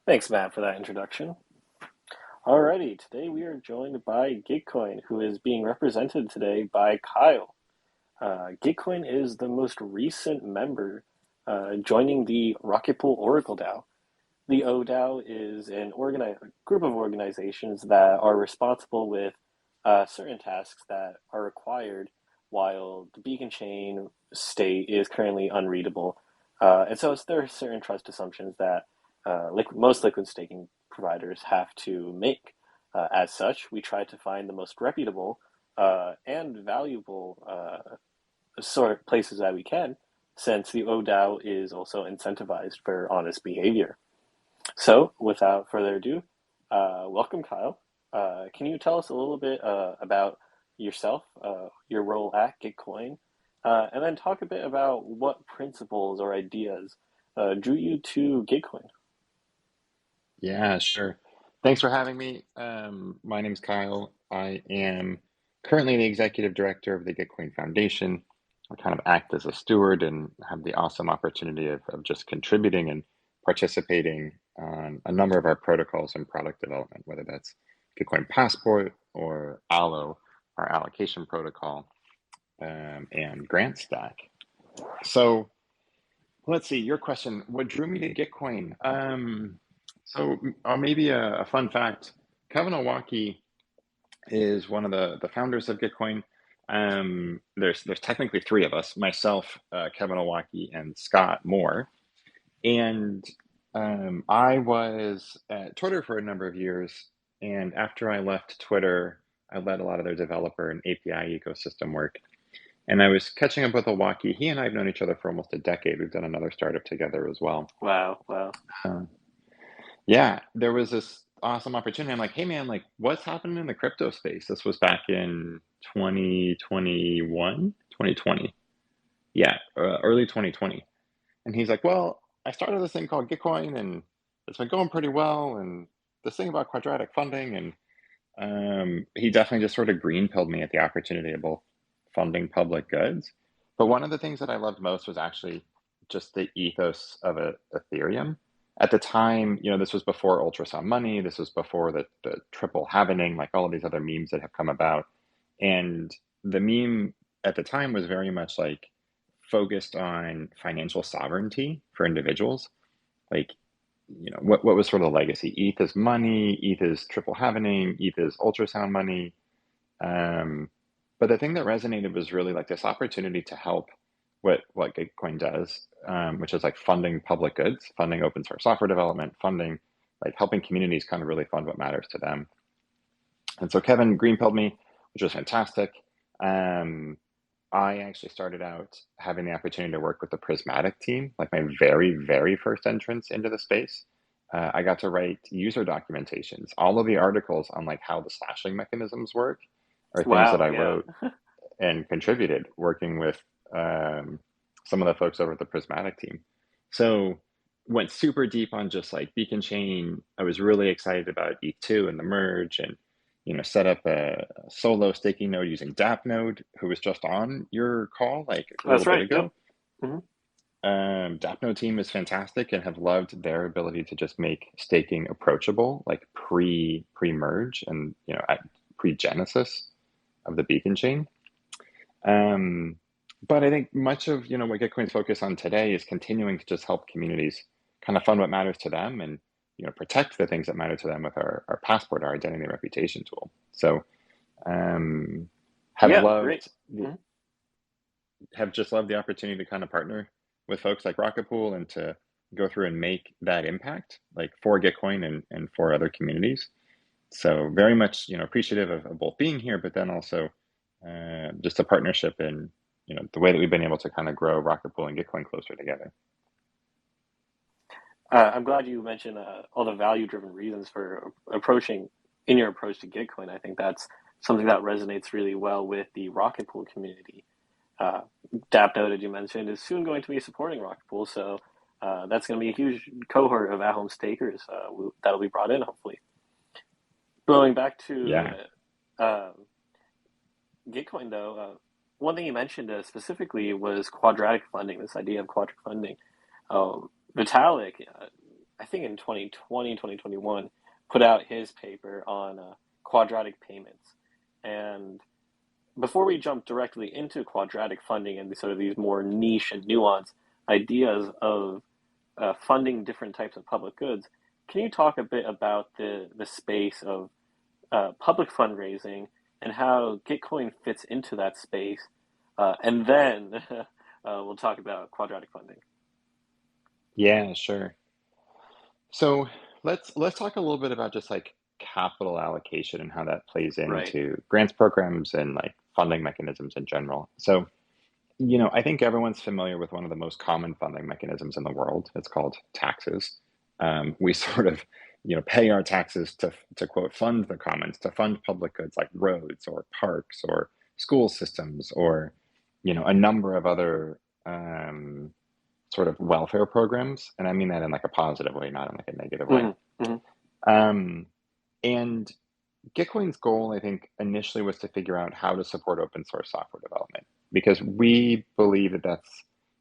Thanks, Matt, for that introduction. Alrighty, today we are joined by Gitcoin, who is being represented today by Kyle. Gitcoin is the most recent member joining the Rocket Pool Oracle DAO. The ODAO is an group of organizations that are responsible with certain tasks that are required while the beacon chain state is currently unreadable. There are certain trust assumptions that most liquid staking providers have to make. As such, we try to find the most reputable and valuable sort of places that we can, since the ODAO is also incentivized for honest behavior. So, without further ado, welcome, Kyle. Can you tell us a little bit about yourself, your role at Gitcoin, and then talk a bit about what principles or ideas drew you to Gitcoin? Yeah, sure. Thanks for having me. My name's Kyle. I am currently the executive director of the Gitcoin Foundation. I kind of act as a steward and have the awesome opportunity of just contributing and participating on a number of our protocols and product development, whether that's Gitcoin Passport or Allo, our allocation protocol, and Grant Stack. So let's see, your question, what drew me to Gitcoin? Maybe a fun fact. Kevin Owocki is one of the founders of Gitcoin. There's technically three of us, myself, Kevin Owocki, and Scott Moore. And I was at Twitter for a number of years. And after I left Twitter, I led a lot of their developer and API ecosystem work. And I was catching up with Owocki. He and I have known each other for almost a decade. We've done another startup together as well. Wow, wow. Uh, Yeah, there was this awesome opportunity. I'm like, hey man, like what's happening in the crypto space? This was back in 2021, 2020. Yeah, early 2020. And he's like, well, I started this thing called Gitcoin and it's been going pretty well. And this thing about quadratic funding. And he definitely just sort of green pilled me at the opportunity of both funding public goods. But one of the things that I loved most was actually just the ethos of Ethereum. At the time, this was before ultrasound money. This was before the triple halvening, like all of these other memes that have come about. And the meme at the time was very much like focused on financial sovereignty for individuals. Like what was sort of the legacy? ETH is money, ETH is triple halvening, ETH is ultrasound money. But the thing that resonated was really like this opportunity to help what Gitcoin does, which is like funding public goods, funding open source software development, funding like helping communities kind of really fund what matters to them. And so Kevin greenpilled me, which was fantastic. Um, I actually started out having the opportunity to work with the Prismatic team, like my very, very first entrance into the space. I got to write user documentations. All of the articles on like how the slashing mechanisms work are things that Wow, I yeah. wrote and contributed working with um, some of the folks over at the Prismatic team. So went super deep on just like Beacon Chain. I was really excited about E2 and the merge and set up a solo staking node using DApp node, who was just on your call like a That's little bit right, yep. ago. Hmm. DApp node team is fantastic and have loved their ability to just make staking approachable, like pre merge and at pre genesis of the Beacon chain. Um, but I think much of what Gitcoin's focus on today is continuing to just help communities kind of fund what matters to them and protect the things that matter to them with our passport, our identity and reputation tool. So um, have Yeah, great. loved the Mhm. have just loved the opportunity to kind of partner with folks like Rocket Pool and to go through and make that impact like for Gitcoin and for other communities. So very much appreciative of both being here, but then also just a partnership in the way that we've been able to kind of grow Rocket Pool and Gitcoin closer together. I'm glad you mentioned all the value-driven reasons for approaching in your approach to Gitcoin. I think that's something that resonates really well with the Rocket Pool community. Uh, DAppNode, as you mentioned, is soon going to be supporting Rocket Pool, so that's going to be a huge cohort of at-home stakers that'll be brought in, hopefully. Going back to Yeah. Gitcoin, though, one thing you mentioned specifically was quadratic funding, this idea of quadratic funding. Vitalik, I think in 2020, 2021, put out his paper on quadratic payments. And before we jump directly into quadratic funding and sort of these more niche and nuanced ideas of funding different types of public goods, can you talk a bit about the space of public fundraising and how Gitcoin fits into that space? And then we'll talk about quadratic funding. Yeah, sure. So let's talk a little bit about just like capital allocation and how that plays Right. into grants programs and like funding mechanisms in general. So, I think everyone's familiar with one of the most common funding mechanisms in the world. It's called taxes. We sort of, pay our taxes to quote fund the commons, to fund public goods like roads or parks or school systems or, a number of other sort of welfare programs. And I mean that in like a positive way, not in like a negative way. Hmm. Hmm. Um, and Gitcoin's goal, I think, initially was to figure out how to support open source software development because we believe that that's,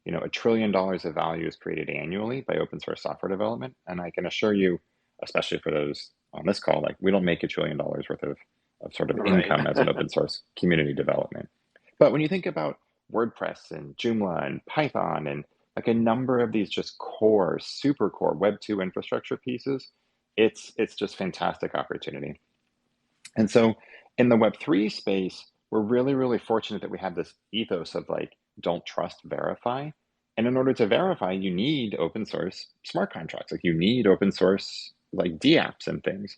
$1 trillion of value is created annually by open source software development. And I can assure you, especially for those on this call, like we don't make $1 trillion worth of sort of Right. income as an open source community development. But when you think about WordPress and Joomla and Python and like a number of these just core, super core Web2 infrastructure pieces, it's just fantastic opportunity. And so in the Web3 space, we're really, really fortunate that we have this ethos of like, don't trust, verify. And in order to verify, you need open source smart contracts. Like you need open source like dApps and things.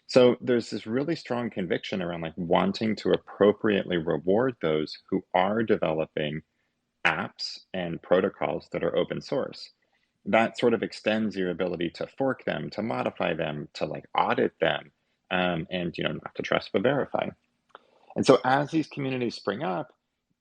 So there's this really strong conviction around like wanting to appropriately reward those who are developing apps and protocols that are open source. That sort of extends your ability to fork them, to modify them, to like audit them, and not to trust but verify. And so as these communities spring up,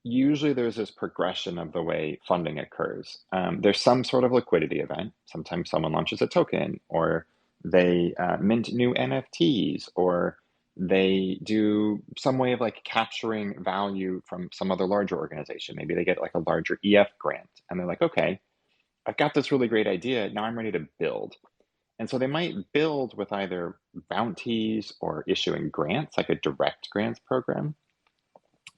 usually there's this progression of the way funding occurs. There's some sort of liquidity event. Sometimes someone launches a token, or they mint new NFTs, or they do some way of like capturing value from some other larger organization. Maybe they get like a larger EF grant, and they're like, okay, I've got this really great idea. Now I'm ready to build. And so they might build with either bounties or issuing grants, like a direct grants program.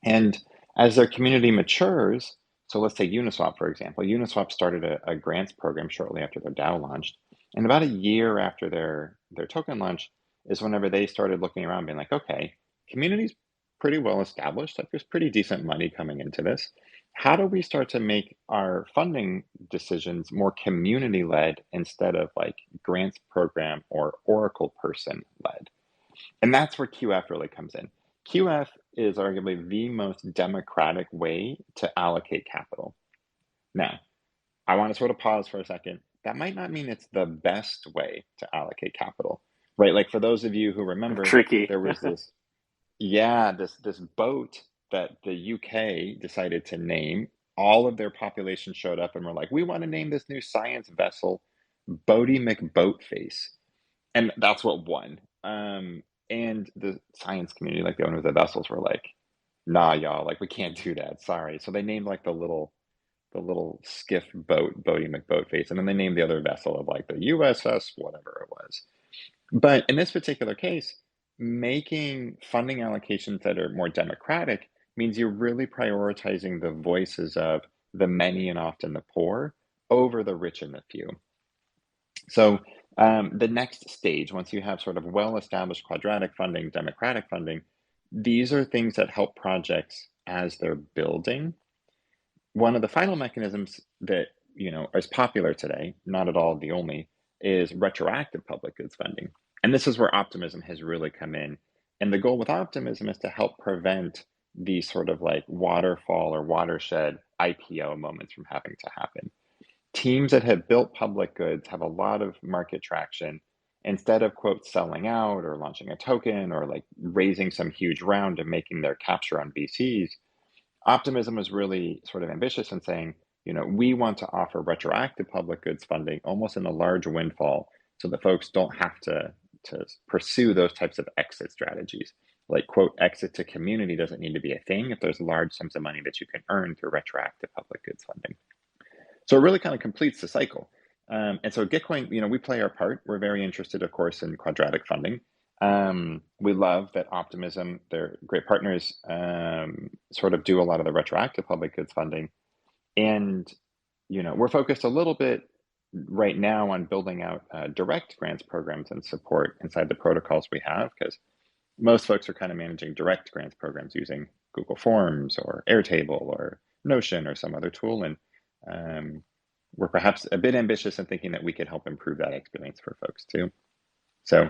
And as their community matures, so let's say Uniswap, for example, Uniswap started a grants program shortly after their DAO launched. And about a year after their token launch is whenever they started looking around being like, okay, community's pretty well established. Like there's pretty decent money coming into this. How do we start to make our funding decisions more community led instead of like grants program or Oracle person led? And that's where QF really comes in. QF is arguably the most democratic way to allocate capital. Now, I want to sort of pause for a second. That might not mean it's the best way to allocate capital, right? Like for those of you who remember, Tricky. there was this boat that the UK decided to name. All of their population showed up and were like, we want to name this new science vessel Boaty McBoatface. And that's what won. And the science community, like the owner of the vessels, were like, "Nah, y'all, like we can't do that. Sorry." So they named like the little skiff boat, Boaty McBoatface, and then they named the other vessel of like the USS, whatever it was. But in this particular case, making funding allocations that are more democratic means you're really prioritizing the voices of the many and often the poor over the rich and the few. So the next stage, once you have sort of well-established quadratic funding, democratic funding, these are things that help projects as they're building. One of the final mechanisms that is popular today, not at all the only, is retroactive public goods funding. And this is where optimism has really come in. And the goal with optimism is to help prevent these sort of like waterfall or watershed IPO moments from having to happen. Teams that have built public goods have a lot of market traction. Instead of quote selling out or launching a token or like raising some huge round and making their capture on VCs, optimism is really sort of ambitious in saying, we want to offer retroactive public goods funding almost in a large windfall so that folks don't have to pursue those types of exit strategies. Like quote exit to community doesn't need to be a thing if there's large sums of money that you can earn through retroactive public goods funding. So it really kind of completes the cycle. And so Gitcoin, we play our part. We're very interested, of course, in quadratic funding. We love that Optimism, they're great partners, sort of do a lot of the retroactive public goods funding. And, we're focused a little bit right now on building out direct grants programs and support inside the protocols we have, because most folks are kind of managing direct grants programs using Google Forms or Airtable or Notion or some other tool. And we're perhaps a bit ambitious in thinking that we could help improve that experience for folks too. So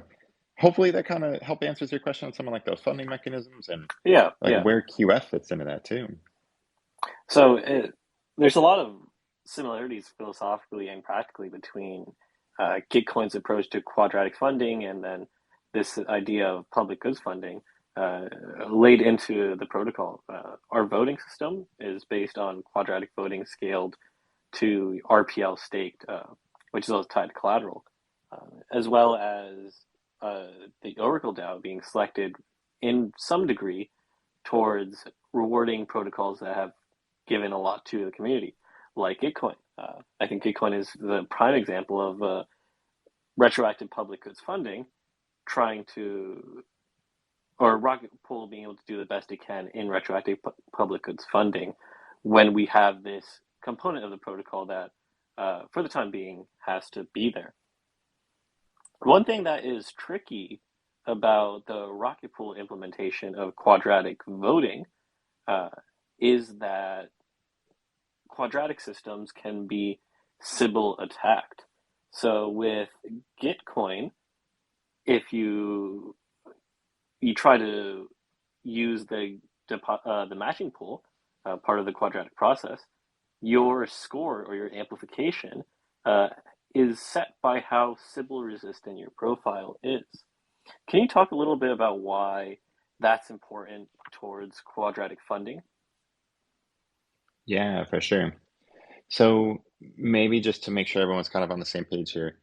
hopefully that kind of help answers your question on some of like those funding mechanisms and Yeah, like yeah. where QF fits into that too. So there's a lot of similarities philosophically and practically between Gitcoin's approach to quadratic funding and then this idea of public goods funding uh, laid into the protocol. Our voting system is based on quadratic voting scaled to RPL staked, which is also tied to collateral, as well as the Oracle DAO being selected in some degree towards rewarding protocols that have given a lot to the community, like Gitcoin. I think Gitcoin is the prime example of retroactive public goods funding trying to, or Rocket Pool being able to do the best it can in retroactive public goods funding when we have this component of the protocol that, for the time being, has to be there. One thing that is tricky about the Rocket Pool implementation of quadratic voting uh, is that quadratic systems can be Sybil attacked. So with Gitcoin, if you try to use the matching pool, part of the quadratic process, your score or your amplification uh, is set by how Sybil resistant your profile is. Can you talk a little bit about why that's important towards quadratic funding? Yeah, for sure. So maybe just to make sure everyone's kind of on the same page here,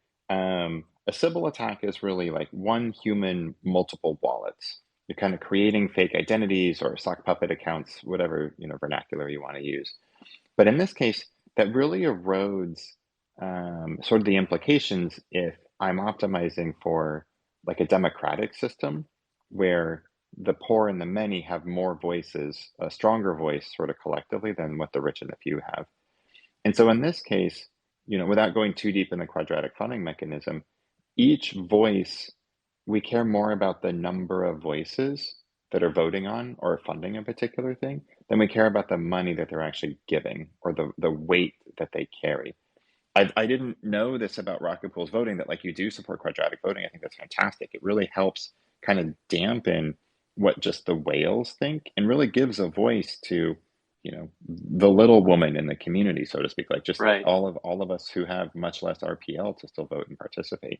a Sybil attack is really like one human, multiple wallets. You're kind of creating fake identities or sock puppet accounts, whatever vernacular you want to use. But in this case, that really erodes sort of the implications if I'm optimizing for like a democratic system where the poor and the many have more voices, a stronger voice sort of collectively than what the rich and the few have. And so in this case, without going too deep in the quadratic funding mechanism, each voice, we care more about the number of voices that are voting on or funding a particular thing than we care about the money that they're actually giving or the weight that they carry. I didn't know this about Rocket Pool's voting, that like you do support quadratic voting. I think that's fantastic. It really helps kind of dampen what just the whales think and really gives a voice to, the little woman in the community, so to speak, like just Right. all of us who have much less RPL to still vote and participate.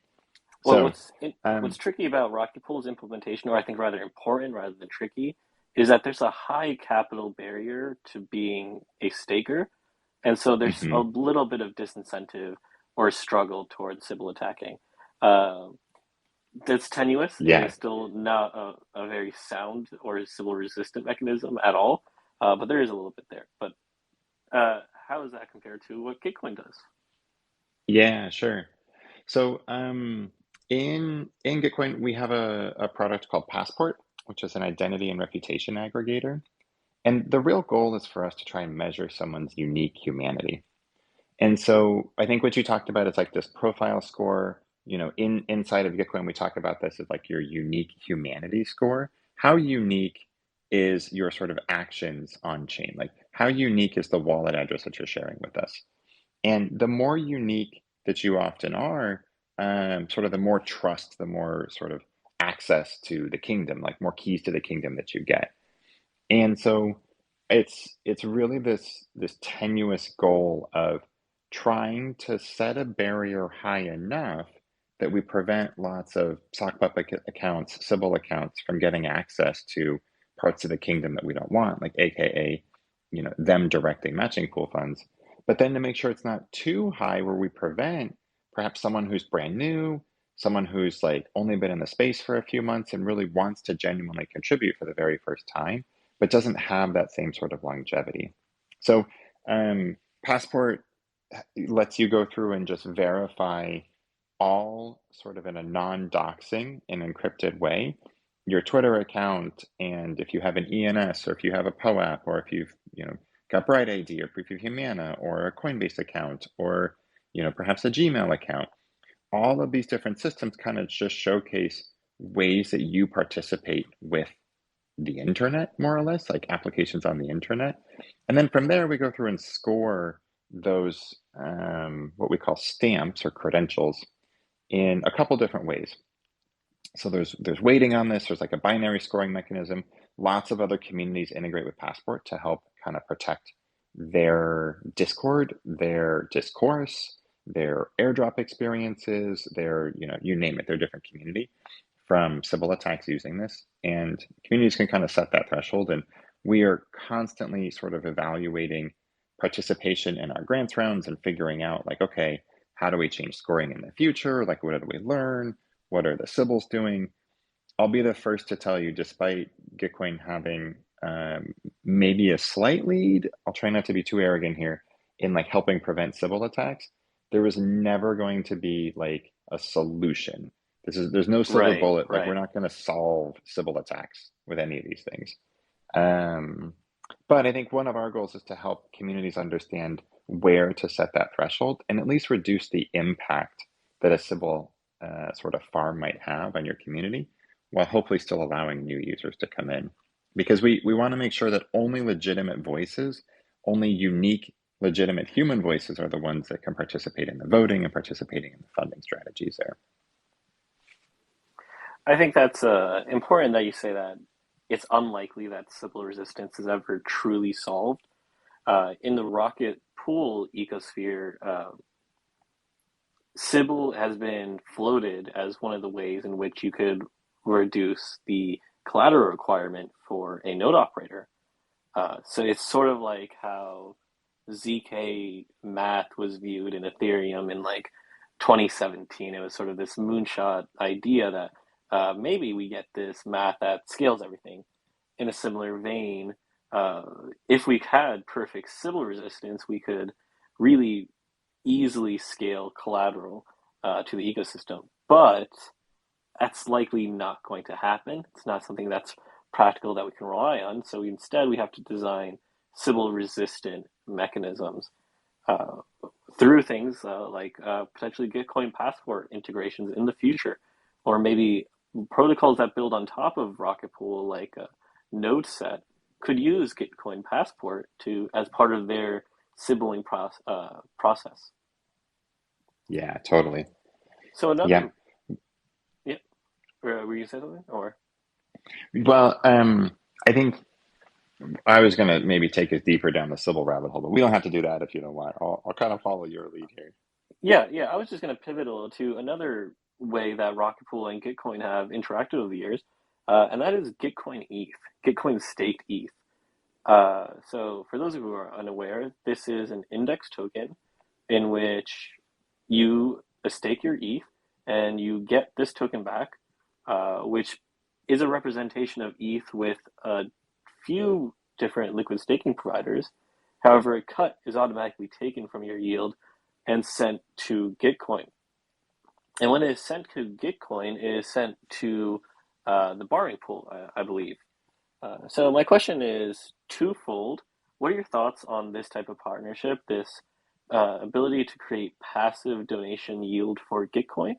Well, So, what's tricky about Rocket Pool's implementation, or I think rather important rather than tricky, is that there's a high capital barrier to being a staker, and so there's a mhm, little bit of disincentive or struggle towards Sybil attacking. Uh, that's tenuous. It yeah, is still not a very sound or Sybil resistant mechanism at all, but there is a little bit there. But how does that compare to what Gitcoin does? yeah, sure. So, in Gitcoin, we have a product called Passport, which is an identity and reputation aggregator. And the real goal is for us to try and measure someone's unique humanity. And so I think what you talked about is like this profile score. Inside of Gitcoin, we talk about this as like your unique humanity score. How unique is your sort of actions on chain? Like how unique is the wallet address that you're sharing with us? And the more unique that you often are, sort of the more trust, the more sort of access to the kingdom, like more keys to the kingdom that you get. And so it's really this tenuous goal of trying to set a barrier high enough that we prevent lots of sock puppet accounts, Sybil accounts from getting access to parts of the kingdom that we don't want, like AKA, them directing matching pool funds. But then to make sure it's not too high where we prevent perhaps someone who's brand new, someone who's like only been in the space for a few months and really wants to genuinely contribute for the very first time but doesn't have that same sort of longevity. So, Passport lets you go through and just verify all sort of in a non-doxing and encrypted way your Twitter account, and if you have an ENS or if you have a POAP or if you've got Bright ID or Proof of Humana or a Coinbase account or perhaps a Gmail account. All of these different systems kind of just showcase ways that you participate with the internet, more or less, like applications on the internet. And then from there, we go through and score those what we call stamps or credentials in a couple different ways. So there's weighting on this. There's like a binary scoring mechanism. Lots of other communities integrate with Passport to help kind of protect their Discord, their discourse, their airdrop experiences, their, you name it, their different community from Sybil attacks using this. And communities can kind of set that threshold. And we are constantly sort of evaluating participation in our grants rounds and figuring out like, okay, how do we change scoring in the future? Like, what do we learn? What are the Sybils doing? I'll be the first to tell you, despite Gitcoin having maybe a slight lead, I'll try not to be too arrogant here, in like helping prevent Sybil attacks. There was never going to be like a solution. There's no silver Right, bullet. Like, we're right. not going to solve Sybil attacks with any of these things. Um, but I think one of our goals is to help communities understand where to set that threshold and at least reduce the impact that a Sybil sort of farm might have on your community, while hopefully still allowing new users to come in. Because we want to make sure that only legitimate voices, only unique, legitimate human voices are the ones that can participate in the voting and participating in the funding strategies there. I think that's important that you say that it's unlikely that Sybil resistance is ever truly solved. In the rocket pool ecosphere, Sybil has been floated as one of the ways in which you could reduce the collateral requirement for a node operator. So it's sort of like how ZK math was viewed in Ethereum in like 2017. It was sort of this moonshot idea that maybe we get this math that scales everything. In a similar vein, uh, if we had perfect Sybil resistance, we could really easily scale collateral to the ecosystem. But that's likely not going to happen. It's not something that's practical that we can rely on. So instead, we have to design Sybil resistant mechanisms uh, through things like potentially Gitcoin passport integrations in the future, or maybe protocols that build on top of Rocket Pool, like Node Set, could use Gitcoin passport to as part of their sibling process. Yeah, totally. So Yeah. another, yeah, were you saying something or? Well, I think I was going to maybe take us deeper down the Sybil rabbit hole, but we don't have to do that if you don't want. I'll kind of follow your lead here. Yeah, yeah. I was just going to pivot a little to another way that Rocket Pool and Gitcoin have interacted over the years, and that is Gitcoin ETH, Gitcoin staked ETH. So, for those who are unaware, this is an index token in which you stake your ETH and you get this token back, which is a representation of ETH with a few different liquid staking providers. However, a cut is automatically taken from your yield and sent to Gitcoin. And when it is sent to Gitcoin, it is sent to the borrowing pool, I believe. So my question is twofold. What are your thoughts on this type of partnership, this ability to create passive donation yield for Gitcoin?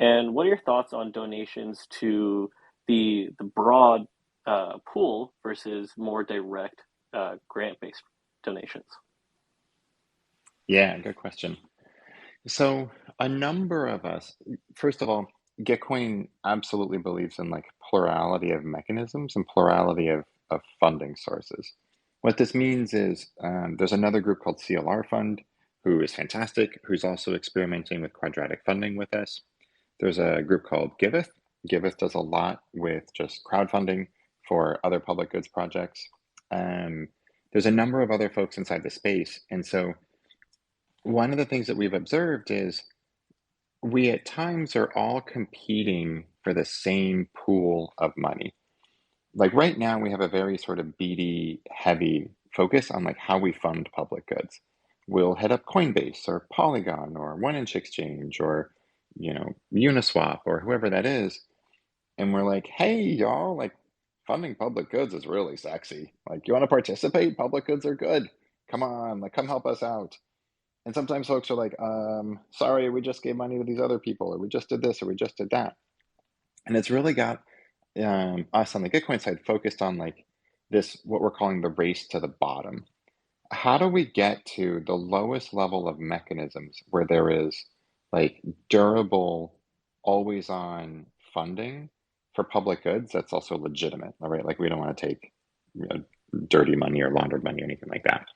And what are your thoughts on donations to the broad pool versus more direct grant-based donations? Yeah, good question. So, a number of us, first of all, Gitcoin absolutely believes in like plurality of mechanisms and plurality of funding sources. What this means is there's another group called CLR Fund who is fantastic, who's also experimenting with quadratic funding with us. There's a group called Giveth. Giveth does a lot with just crowdfunding for other public goods projects. Um, there's a number of other folks inside the space. And so one of the things that we've observed is we at times are all competing for the same pool of money. Like right now, we have a very sort of BD heavy focus on like how we fund public goods. we'll hit up Coinbase or Polygon or 1inch Exchange or, Uniswap or whoever that is. And we're like, hey, y'all, like funding public goods is really sexy. Like, you want to participate? Public goods are good. Come on, like, come help us out. And sometimes folks are like, sorry, we just gave money to these other people, or we just did this, or we just did that. And it's really got us on the Gitcoin side focused on like this, what we're calling the race to the bottom. How do we get to the lowest level of mechanisms where there is like durable, always on funding for public goods that's also legitimate, all right? Like we don't want to take dirty money or laundered money or anything like that.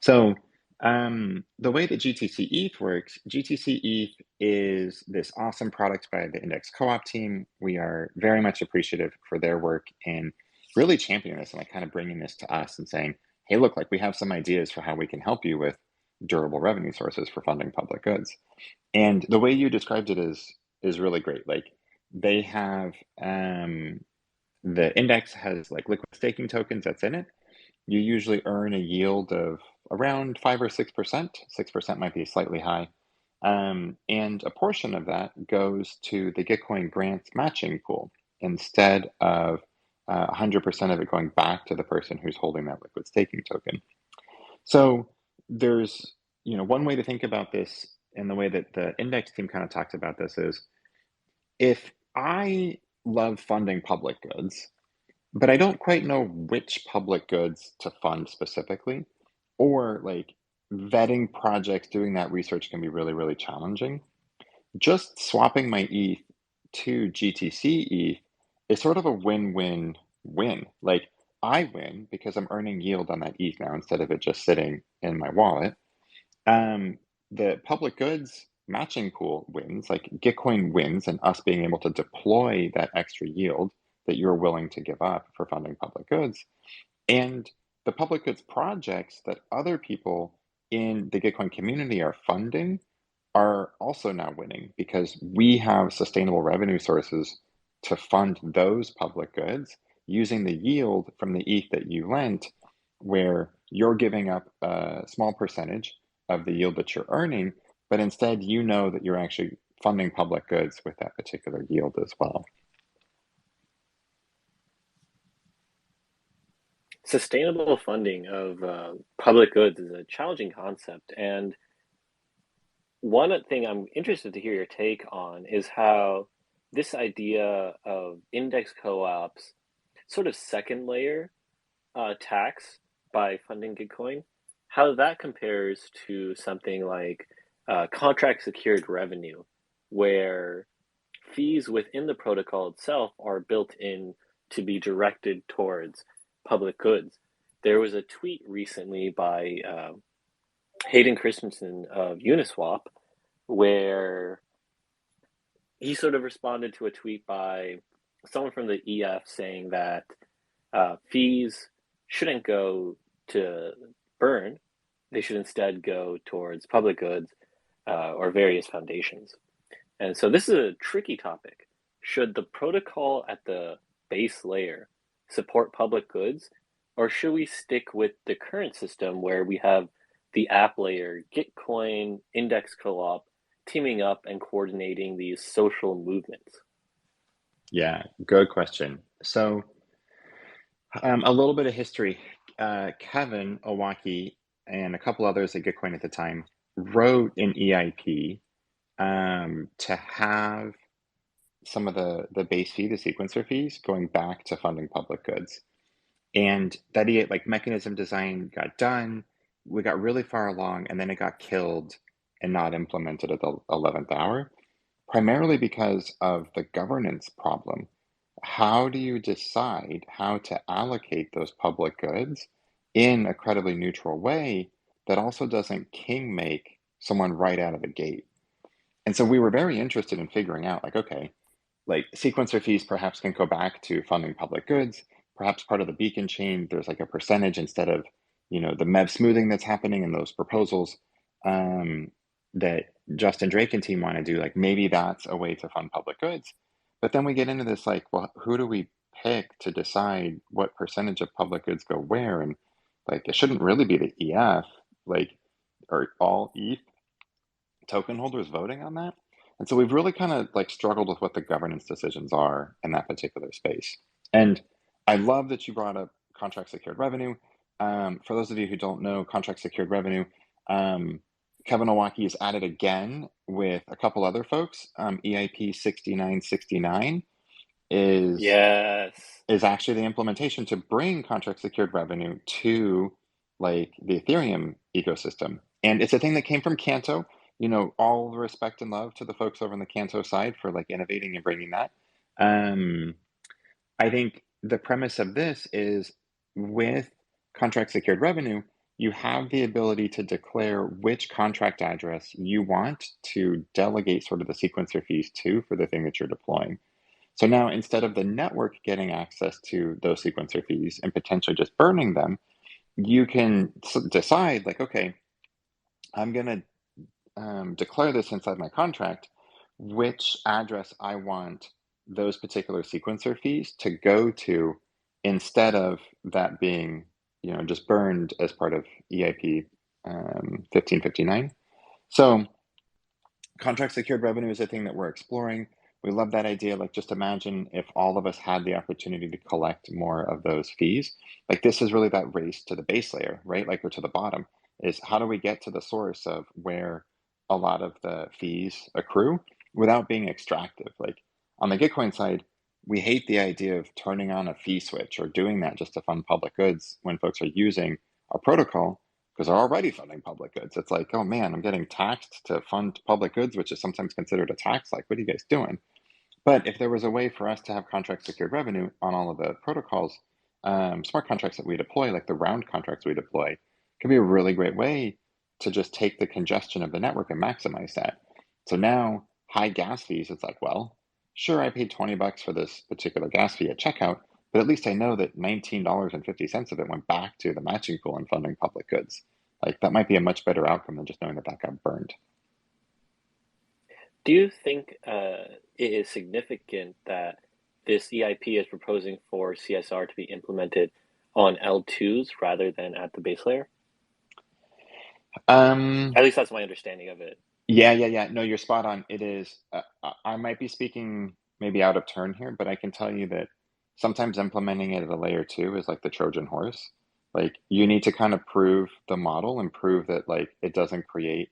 So the way that GTC ETH works, GTC ETH is this awesome product by the Index Co-op team. We are very much appreciative for their work in really championing this and like kind of bringing this to us and saying, hey, look, like we have some ideas for how we can help you with durable revenue sources for funding public goods. And the way you described it is really great. Like they have the index has like liquid staking tokens that's in it. You usually earn a yield of around 5 or 6%. 6% might be slightly high. And a portion of that goes to the Gitcoin grants matching pool instead of 100% of it going back to the person who's holding that liquid staking token. So there's, one way to think about this, and the way that the index team kind of talks about this is, if I love funding public goods, but I don't quite know which public goods to fund specifically, or like vetting projects, doing that research can be really, really challenging. Just swapping my ETH to GTC ETH is sort of a win-win-win. Like I win because I'm earning yield on that ETH now instead of it just sitting in my wallet. Um, the public goods matching pool wins, like Gitcoin wins, and us being able to deploy that extra yield that you're willing to give up for funding public goods. And the public goods projects that other people in the Gitcoin community are funding are also now winning because we have sustainable revenue sources to fund those public goods using the yield from the ETH that you lent, where you're giving up a small percentage of the yield that you're earning, but instead you know that you're actually funding public goods with that particular yield as well. Sustainable funding of public goods is a challenging concept, and one thing I'm interested to hear your take on is how this idea of index co-ops, sort of second layer tax by funding Gitcoin, how that compares to something like contract secured revenue, where fees within the protocol itself are built in to be directed towards public goods. There was a tweet recently by Hayden Christensen of Uniswap where he sort of responded to a tweet by someone from the EF saying that fees shouldn't go to burn, they should instead go towards public goods or various foundations. And so this is a tricky topic. Should the protocol at the base layer support public goods, or should we stick with the current system where we have the app layer, Gitcoin, Index Co-op, teaming up and coordinating these social movements? Yeah, good question. So a little bit of history. Kevin Owaki and a couple others at Gitcoin at the time wrote an EIP to have some of the base fee, the sequencer fees, going back to funding public goods. And that like mechanism design got done. We got really far along, and then it got killed and not implemented at the 11th hour, primarily because of the governance problem. How do you decide how to allocate those public goods in a credibly neutral way that also doesn't king make someone right out of the gate? And so we were very interested in figuring out, like, okay, like sequencer fees perhaps can go back to funding public goods. Perhaps part of the beacon chain, there's like a percentage instead of, the MEV smoothing that's happening in those proposals that Justin Drake and team want to do. Like maybe that's a way to fund public goods. But then we get into this, like, well, who do we pick to decide what percentage of public goods go where? And like, it shouldn't really be the EF. Like, or all ETH token holders voting on that. And so we've really kind of like struggled with what the governance decisions are in that particular space. And I love that you brought up contract secured revenue. For those of you who don't know, contract secured revenue, Kevin Owocki is at it again with a couple other folks. EIP 6969 is Yes. actually the implementation to bring contract secured revenue to like the Ethereum ecosystem. And it's a thing that came from Canto. All the respect and love to the folks over on the Canto side for like innovating and bringing that. I think the premise of this is with contract secured revenue, you have the ability to declare which contract address you want to delegate sort of the sequencer fees to for the thing that you're deploying. So now instead of the network getting access to those sequencer fees and potentially just burning them, you can decide like, okay, I'm going to declare this inside my contract, which address I want those particular sequencer fees to go to instead of that being, just burned as part of EIP 1559. So contract secured revenue is a thing that we're exploring. We love that idea. Like, just imagine if all of us had the opportunity to collect more of those fees. Like, this is really that race to the base layer, right? Like, or to the bottom, is how do we get to the source of where a lot of the fees accrue without being extractive? Like, on the Gitcoin side, we hate the idea of turning on a fee switch or doing that just to fund public goods when folks are using our protocol because they're already funding public goods. It's like, oh man, I'm getting taxed to fund public goods, which is sometimes considered a tax. Like, what are you guys doing? But if there was a way for us to have contract secured revenue on all of the protocols, smart contracts that we deploy, like the round contracts we deploy, can be a really great way to just take the congestion of the network and maximize that. So now high gas fees, it's like, well, sure, I paid $20 for this particular gas fee at checkout, but at least I know that $19.50 of it went back to the matching pool and funding public goods. Like, that might be a much better outcome than just knowing that that got burned. Do you think it is significant that this EIP is proposing for CSR to be implemented on L2s rather than at the base layer? Um, At least that's my understanding of it. yeah. No, you're spot on. It is. I might be speaking maybe out of turn here, but I can tell you that sometimes implementing it at a layer two is like the Trojan horse. Like, you need to kind of prove the model and prove that like it doesn't create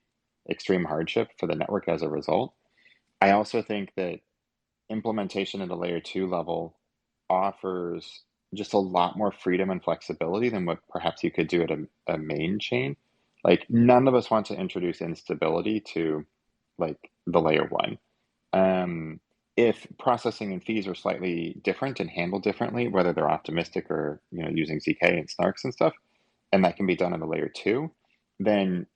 extreme hardship for the network as a result. I also think that implementation at a layer two level offers just a lot more freedom and flexibility than what perhaps you could do at a main chain. Like, none of us want to introduce instability to like the layer one. Um, if processing and fees are slightly different and handled differently, whether they're optimistic or using ZK and snarks and stuff, and that can be done in a layer two, then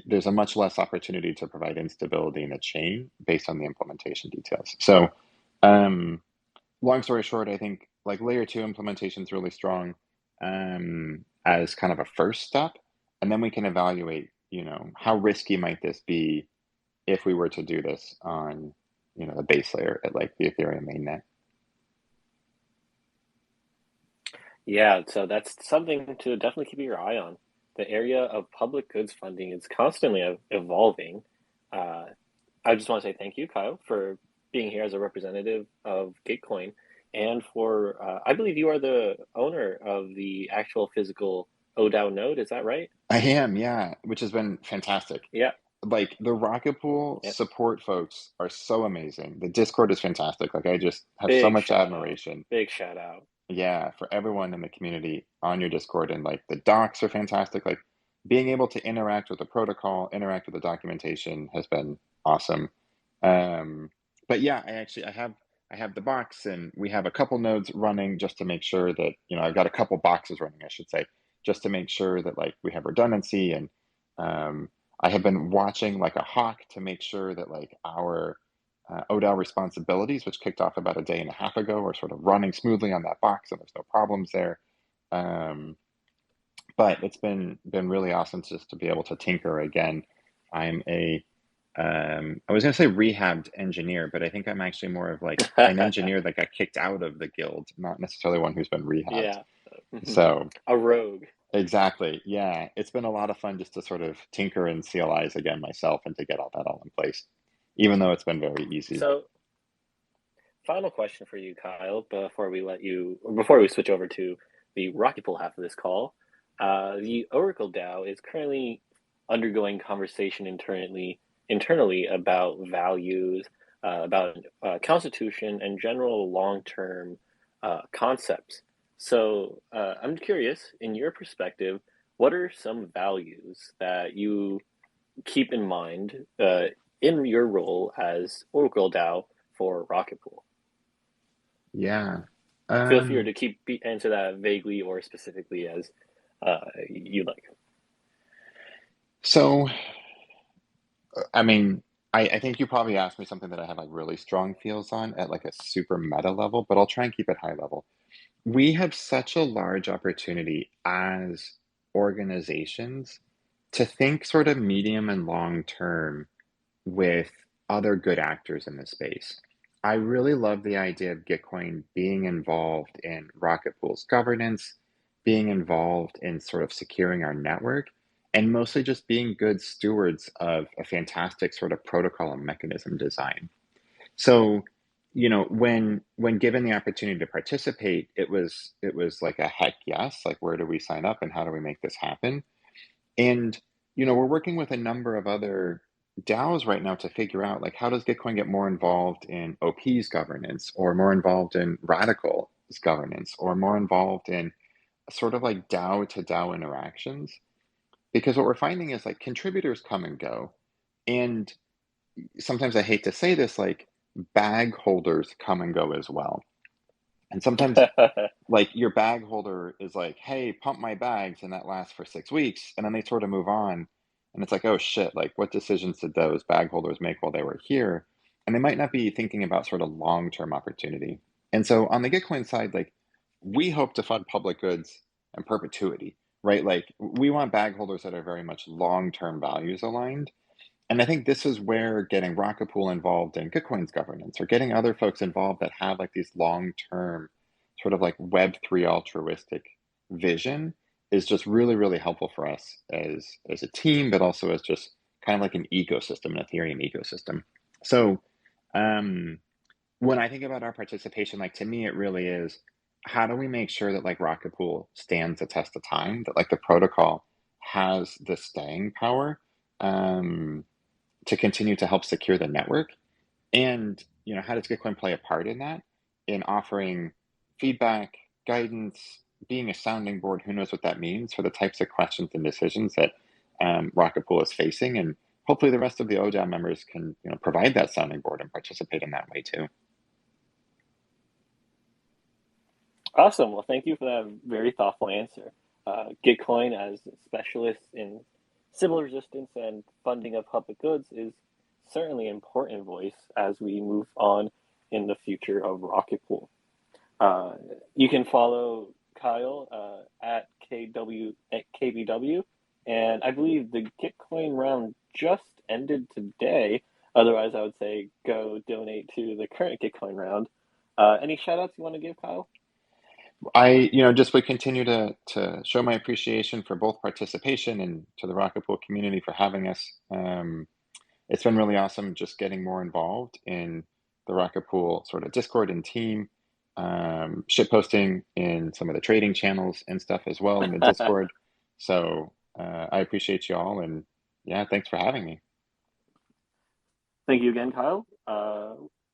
there's a much less opportunity to provide instability in a chain based on the implementation details. So, um, long story short, I think like layer two implementation is really strong as kind of a first step, and then we can evaluate, how risky might this be if we were to do this on, the base layer at like the Ethereum mainnet. Yeah, so that's something to definitely keep your eye on. The area of public goods funding is constantly evolving. Uh, I just want to say thank you, Kyle, for being here as a representative of Gitcoin, and for I believe you are the owner of the actual physical ODAO node. Is that right? I am, yeah, which has been fantastic. Yeah, Like, the Rocket Pool yeah. support folks are so amazing. The Discord is fantastic. Like, I just have so Big much shout out. admiration. Big shout out. Yeah, for everyone in the community on your Discord. And like, the docs are fantastic. Like, being able to interact with the protocol, interact with the documentation has been awesome. Um, but yeah, I have the box, and we have a couple nodes running just to make sure that, I've got a couple boxes running, I should say, just to make sure that like we have redundancy. And um, I have been watching like a hawk to make sure that like our ODAL responsibilities, which kicked off about a day and a half ago, are sort of running smoothly on that box, and there's no problems there. Um, but it's been really awesome just to be able to tinker again. I'm I was going to say rehabbed engineer, but I think I'm actually more of like an engineer that got kicked out of the guild, not necessarily one who's been rehabbed. Yeah. So A rogue. Exactly. Yeah. It's been a lot of fun just to sort of tinker and CLIs again myself and to get all that all in place, even though it's been very easy. So, final question for you, Kyle, before we switch over to the Rocket Pool half of this call. The Oracle DAO is currently undergoing conversation internally about values, about constitution, and general long-term concepts. So, I'm curious, in your perspective, what are some values that you keep in mind in your role as Oracle DAO for Rocket Pool? Yeah. Feel free Um, to answer that vaguely or specifically as you like. so, I mean, I think you probably asked me something that I have like really strong feels on at like a super meta level, but I'll try and keep it high level. We have such a large opportunity as organizations to think sort of medium and long term with other good actors in the space. I really love the idea of Gitcoin being involved in Rocket Pool's governance, being involved in sort of securing our network, and mostly just being good stewards of a fantastic sort of protocol and mechanism design. So, when given the opportunity to participate, it was like a heck yes, like where do we sign up and how do we make this happen? And, we're working with a number of other DAOs right now to figure out like how does Gitcoin get more involved in OP's governance or more involved in Radical's governance or more involved in sort of like DAO to DAO interactions. Because what we're finding is like contributors come and go. And sometimes I hate to say this, like bag holders come and go as well. And sometimes like your bag holder is like, hey, pump my bags, and that lasts for 6 weeks, and then they sort of move on. And it's like, oh shit, like what decisions did those bag holders make while they were here? And they might not be thinking about sort of long-term opportunity. And so on the Gitcoin side, like we hope to fund public goods and perpetuity, right? Like we want bag holders that are very much long-term values aligned. And I think this is where getting Rocket Pool involved in Gitcoin's governance or getting other folks involved that have like these long-term sort of like Web3 altruistic vision is just really, really helpful for us as a team, but also as just kind of like an ecosystem, an Ethereum ecosystem. So um, when I think about our participation, like to me, it really is how do we make sure that like Rocket Pool stands the test of time, that like the protocol has the staying power. Um, to continue to help secure the network? And, how does Gitcoin play a part in that? In offering feedback, guidance, being a sounding board, who knows what that means for the types of questions and decisions that Rocket Pool is facing. And hopefully the rest of the ODAO members can, provide that sounding board and participate in that way too. Awesome. Well, thank you for that very thoughtful answer. Gitcoin, as specialists in civil resistance and funding of public goods, is certainly an important voice as we move on in the future of Rocket Pool. You can follow Kyle at KBW, and I believe the Gitcoin round just ended today. Otherwise, I would say go donate to the current Gitcoin round. Any shout outs you want to give, Kyle? I, just would continue to show my appreciation for both participation and to the Rocket Pool community for having us. It's been really awesome just getting more involved in the Rocket Pool sort of Discord and team, shit posting in some of the trading channels and stuff as well in the Discord. So I appreciate you all, and yeah, thanks for having me. Thank you again, Kyle.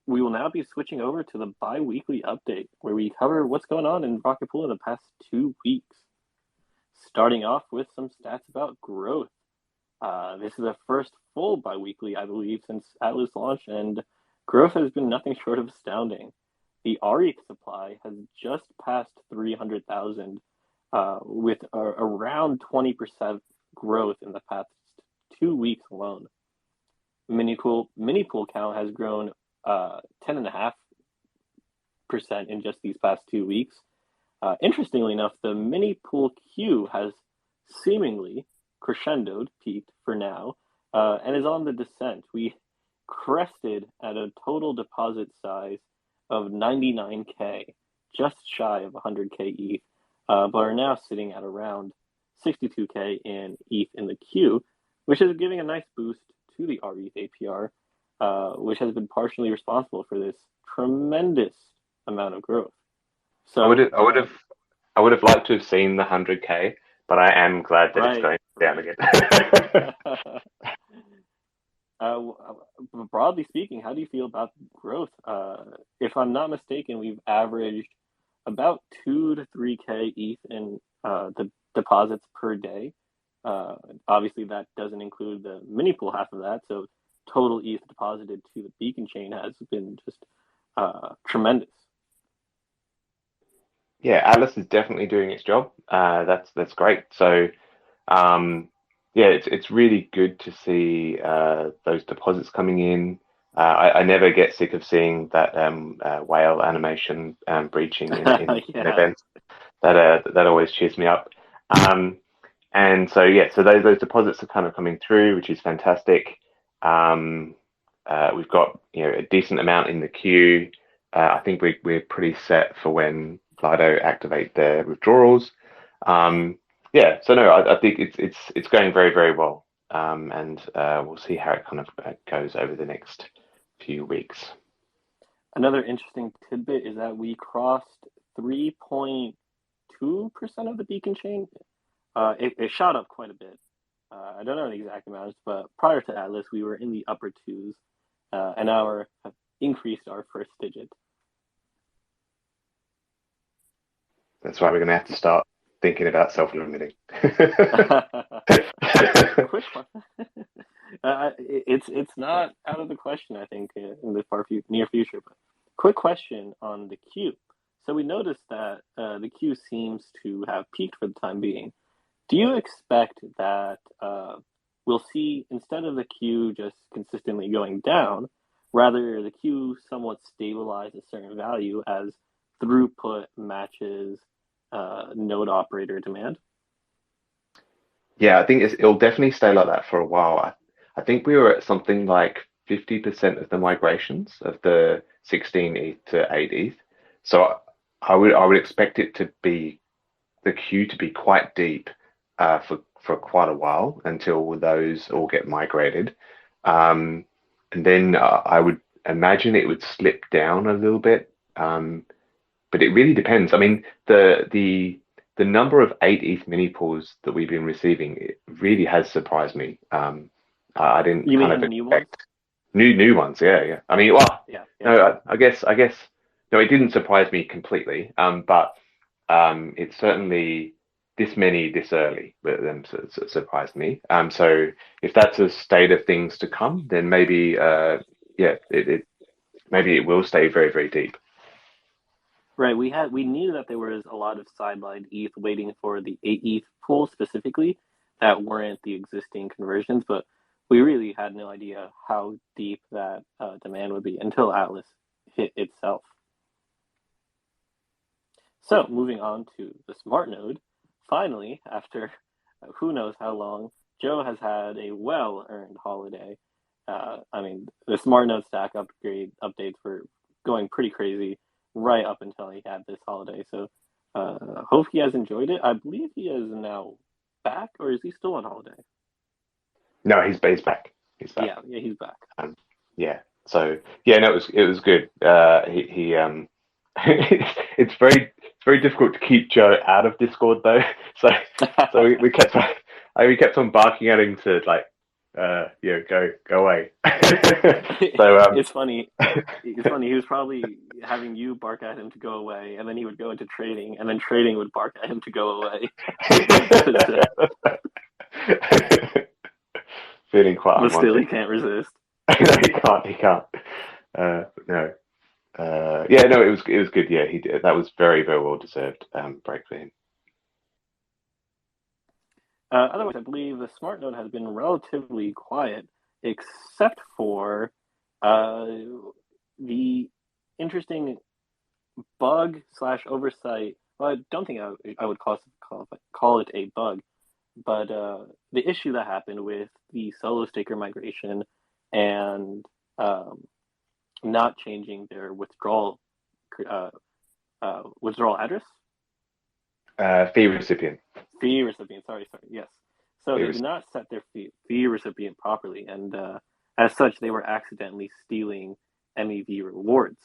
We will now be switching over to the bi-weekly update, where we cover what's going on in Rocket Pool in the past 2 weeks. Starting off with some stats about growth. This is the first full bi-weekly, I believe, since Atlas launch, and growth has been nothing short of astounding. The rETH supply has just passed 300,000, with around 20% growth in the past 2 weeks alone. Mini pool count has grown 10.5% in just these past 2 weeks. Interestingly enough, the mini pool queue has seemingly crescendoed, peaked for now, and is on the descent. We crested at a total deposit size of 99K, just shy of 100K ETH, but are now sitting at around 62K in ETH in the queue, which is giving a nice boost to the rETH APR, which has been partially responsible for this tremendous amount of growth. I would So, have, I would have, I would have liked to have seen the 100K, but I am glad that it's right, going down right. again. Broadly speaking, how do you feel about growth? If I'm not mistaken, we've averaged about 2 to 3K ETH in the deposits per day. Obviously, that doesn't include the mini pool half of that. So total ETH deposited to the Beacon chain has been just tremendous. Yeah, Atlas is definitely doing its job. That's great. So, um, yeah, it's really good to see those deposits coming in. I never get sick of seeing that whale animation breaching in Yeah. events. That always cheers me up. Um, and so yeah, so those deposits are kind of coming through, which is fantastic. Um, we've got a decent amount in the queue. I think we're pretty set for when Lido activate their withdrawals. Yeah, so no, I think it's going very, very well, and we'll see how it kind of goes over the next few weeks. Another interesting tidbit is that we crossed 3.2% of the Beacon chain. It shot up quite a bit. I don't know the exact amounts, but prior to Atlas, we were in the upper twos, and now we have increased our first digit. That's why we're going to have to start thinking about self-limiting. Quick question. It's not out of the question, I think, in the near future. But quick question on the queue. So we noticed that the queue seems to have peaked for the time being. Do you expect that we'll see, instead of the queue just consistently going down, rather the queue somewhat stabilize a certain value as throughput matches node operator demand? Yeah, I think it'll definitely stay like that for a while. I think we were at something like 50% of the migrations of the 16 ETH to 8 ETH. So I would expect it to be the queue to be quite deep for quite a while until those all get migrated. Um, and then I would imagine it would slip down a little bit. But it really depends. I mean, the number of 8 ETH mini pools that we've been receiving, it really has surprised me. I didn't You kind mean of the new ones? expect new ones. Yeah, yeah. I mean, well, Yeah, yeah. no, I guess no, it didn't surprise me completely. But it's certainly this many this early, but then surprised me. So if that's a state of things to come, then maybe yeah, it maybe it will stay very, very deep. Right. We knew that there was a lot of sidelined ETH waiting for the 8 ETH pool specifically that weren't the existing conversions, but we really had no idea how deep that demand would be until Atlas hit itself. So moving on to the smart node, finally, after who knows how long, Joe has had a well-earned holiday. I mean, the smart node stack upgrade updates were going pretty crazy right up until he had this holiday. So hope he has enjoyed it. I believe he is now back, or is he still on holiday? No, he's back. He's back. Yeah, he's back. Yeah. So yeah, no, it was good. He it's very difficult to keep Joe out of Discord though. So we kept on barking at him to like go away. So It's funny. It's funny. He was probably having you bark at him to go away, and then he would go into trading, and then trading would bark at him to go away. Feeling quite But still, he unwanted. can't resist. No, he can't. No. Yeah, no, it was good. Yeah, he did. That was very, very well deserved break for him. Otherwise, I believe the smart node has been relatively quiet, except for uh, the interesting bug slash oversight. Well, I don't think I would call it a bug, but the issue that happened with the solo staker migration and um, not changing their uh, withdrawal address. Fee recipient. Fee recipient. Sorry. Yes. So they It did not set their fee recipient properly, and as such, they were accidentally stealing MEV rewards.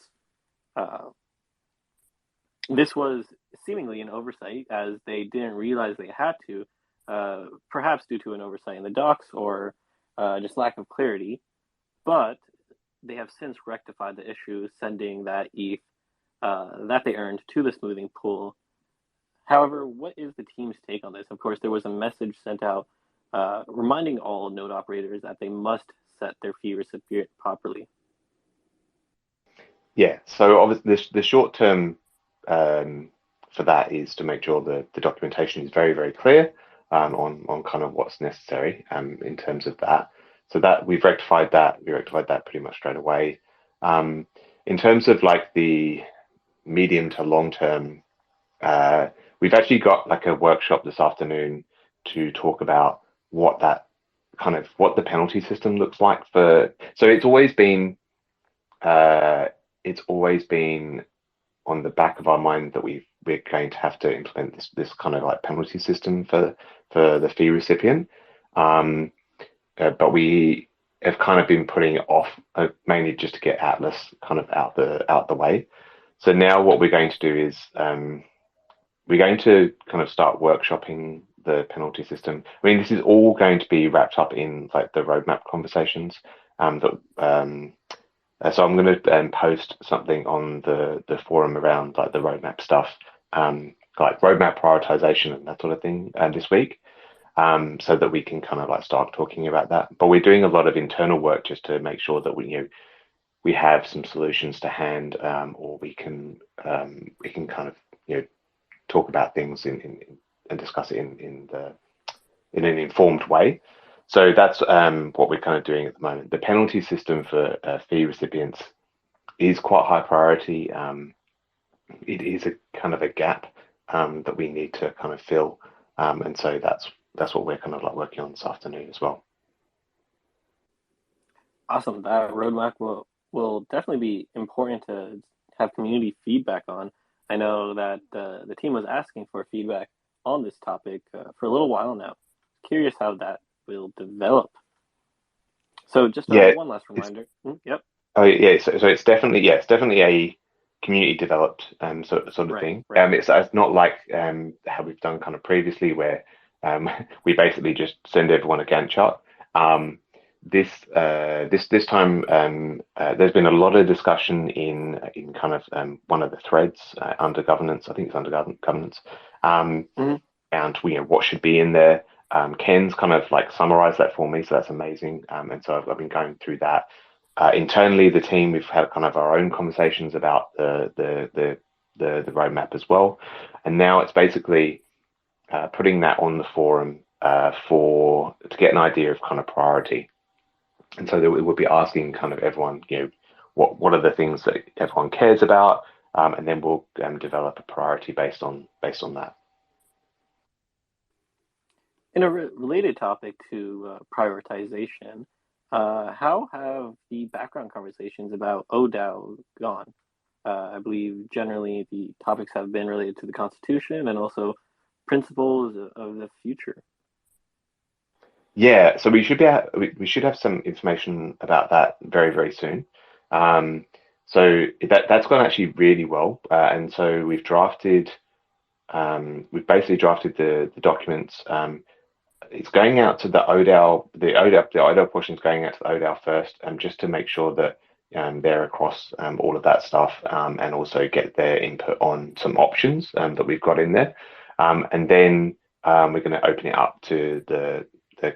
Uh, this was seemingly an oversight, as they didn't realize they had to, perhaps due to an oversight in the docs or just lack of clarity. But they have since rectified the issue, sending that ETH that they earned to the smoothing pool. However, what is the team's take on this? Of course, there was a message sent out reminding all node operators that they must set their fee recipient properly. Yeah, so obviously the short term for that is to make sure the documentation is very, very clear on kind of what's necessary in terms of that. So that we rectified that pretty much straight away. In terms of like the medium to long term, we've actually got like a workshop this afternoon to talk about what the penalty system looks like for. So it's always been on the back of our mind that we're going to have to implement this kind of like penalty system for the fee recipient. But we have kind of been putting it off mainly just to get Atlas kind of out the way. So now what we're going to do is we're going to kind of start workshopping the penalty system. I mean, this is all going to be wrapped up in like the roadmap conversations. So I'm going to post something on the forum around like the roadmap stuff, like roadmap prioritization and that sort of thing this week, so that we can kind of like start talking about that. But we're doing a lot of internal work just to make sure that we have some solutions to hand, or we can kind of talk about things and discuss it in an informed way. So that's what we're kind of doing at the moment. The penalty system for fee recipients is quite high priority. It is a kind of a gap that we need to kind of fill, and so that's what we're kind of like working on this afternoon as well. Awesome. That roadmap will definitely be important to have community feedback on. I know that the team was asking for feedback on this topic for a little while now. Curious how that will develop. So just one last reminder. Yep. Oh yeah, so it's definitely a community developed sort of thing. Right. It's not like how we've done kind of previously where we basically just send everyone a Gantt chart. This time there's been a lot of discussion in kind of one of the threads under governance. I think it's under governance, and what should be in there. Ken's kind of like summarized that for me, so that's amazing. And so I've been going through that. Internally, the team, we've had kind of our own conversations about the roadmap as well, and now it's basically putting that on the forum to get an idea of kind of priority. And so that we will be asking kind of everyone, what are the things that everyone cares about, and then we'll develop a priority based on that. In a related topic to prioritization, how have the background conversations about ODAO gone? I believe generally the topics have been related to the Constitution and also principles of the future. Yeah, so we should have some information about that very, very soon. So that's gone actually really well, and so we've basically drafted the documents. It's going out to the ODAO. The ODAO portion is going out to the ODAO first, just to make sure that they're across all of that stuff, and also get their input on some options that we've got in there, and then we're going to open it up to the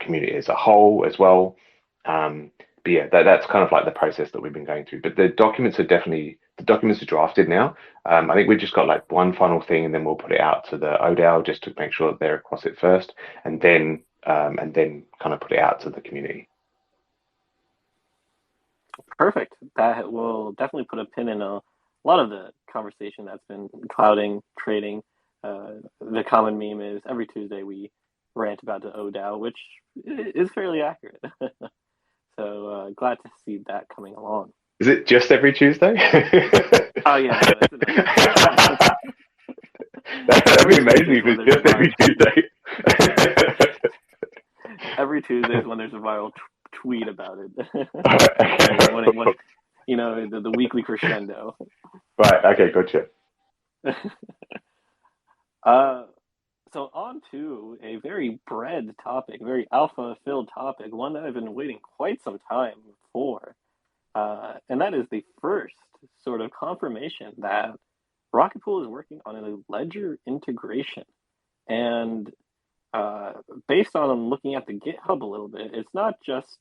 community as a whole as well. But yeah, that's kind of like the process that we've been going through. But the documents are drafted now. I think we've just got like one final thing, and then we'll put it out to the ODAO just to make sure that they're across it first, and then kind of put it out to the community. Perfect. That will definitely put a pin in a lot of the conversation that's been clouding trading. The common meme is every Tuesday we rant about the ODAO, which is fairly accurate. So glad to see that coming along. Is it just every Tuesday? Oh yeah, no, that'd be amazing if it's just every Tuesday. Tuesdays when there's a viral tweet about it. when Okay. the weekly crescendo. Right. Okay. Gotcha. uh, so on to a very bread topic, very alpha-filled topic, one that I've been waiting quite some time for, and that is the first sort of confirmation that Rocket Pool is working on a ledger integration. And uh, based on looking at the GitHub a little bit, it's not just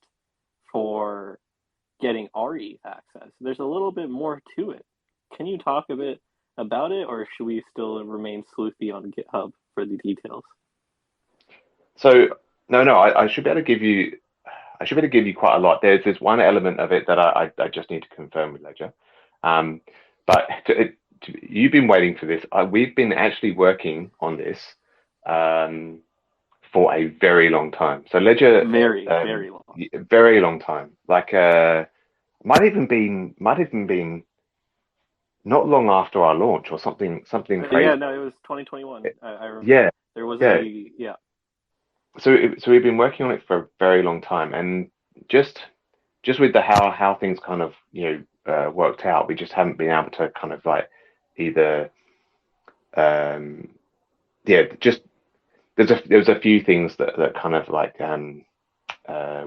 for getting rETH access. There's a little bit more to it. Can you talk a bit about it, or should we still remain sleuthy on GitHub for the details? So no, I should be able to give you. I should be able to give you quite a lot. There's one element of it that I just need to confirm with Ledger. Um, but you've been waiting for this. We've been actually working on this for a very long time. So Ledger, Very long. very long time. Like might even been not long after our launch or something Yeah, crazy. no, it was 2021. I remember Yeah, there was yeah. yeah. So we've been working on it for a very long time, and just just with the how things kind of worked out, we just haven't been able to kind of like either um yeah just there's a few things that kind of like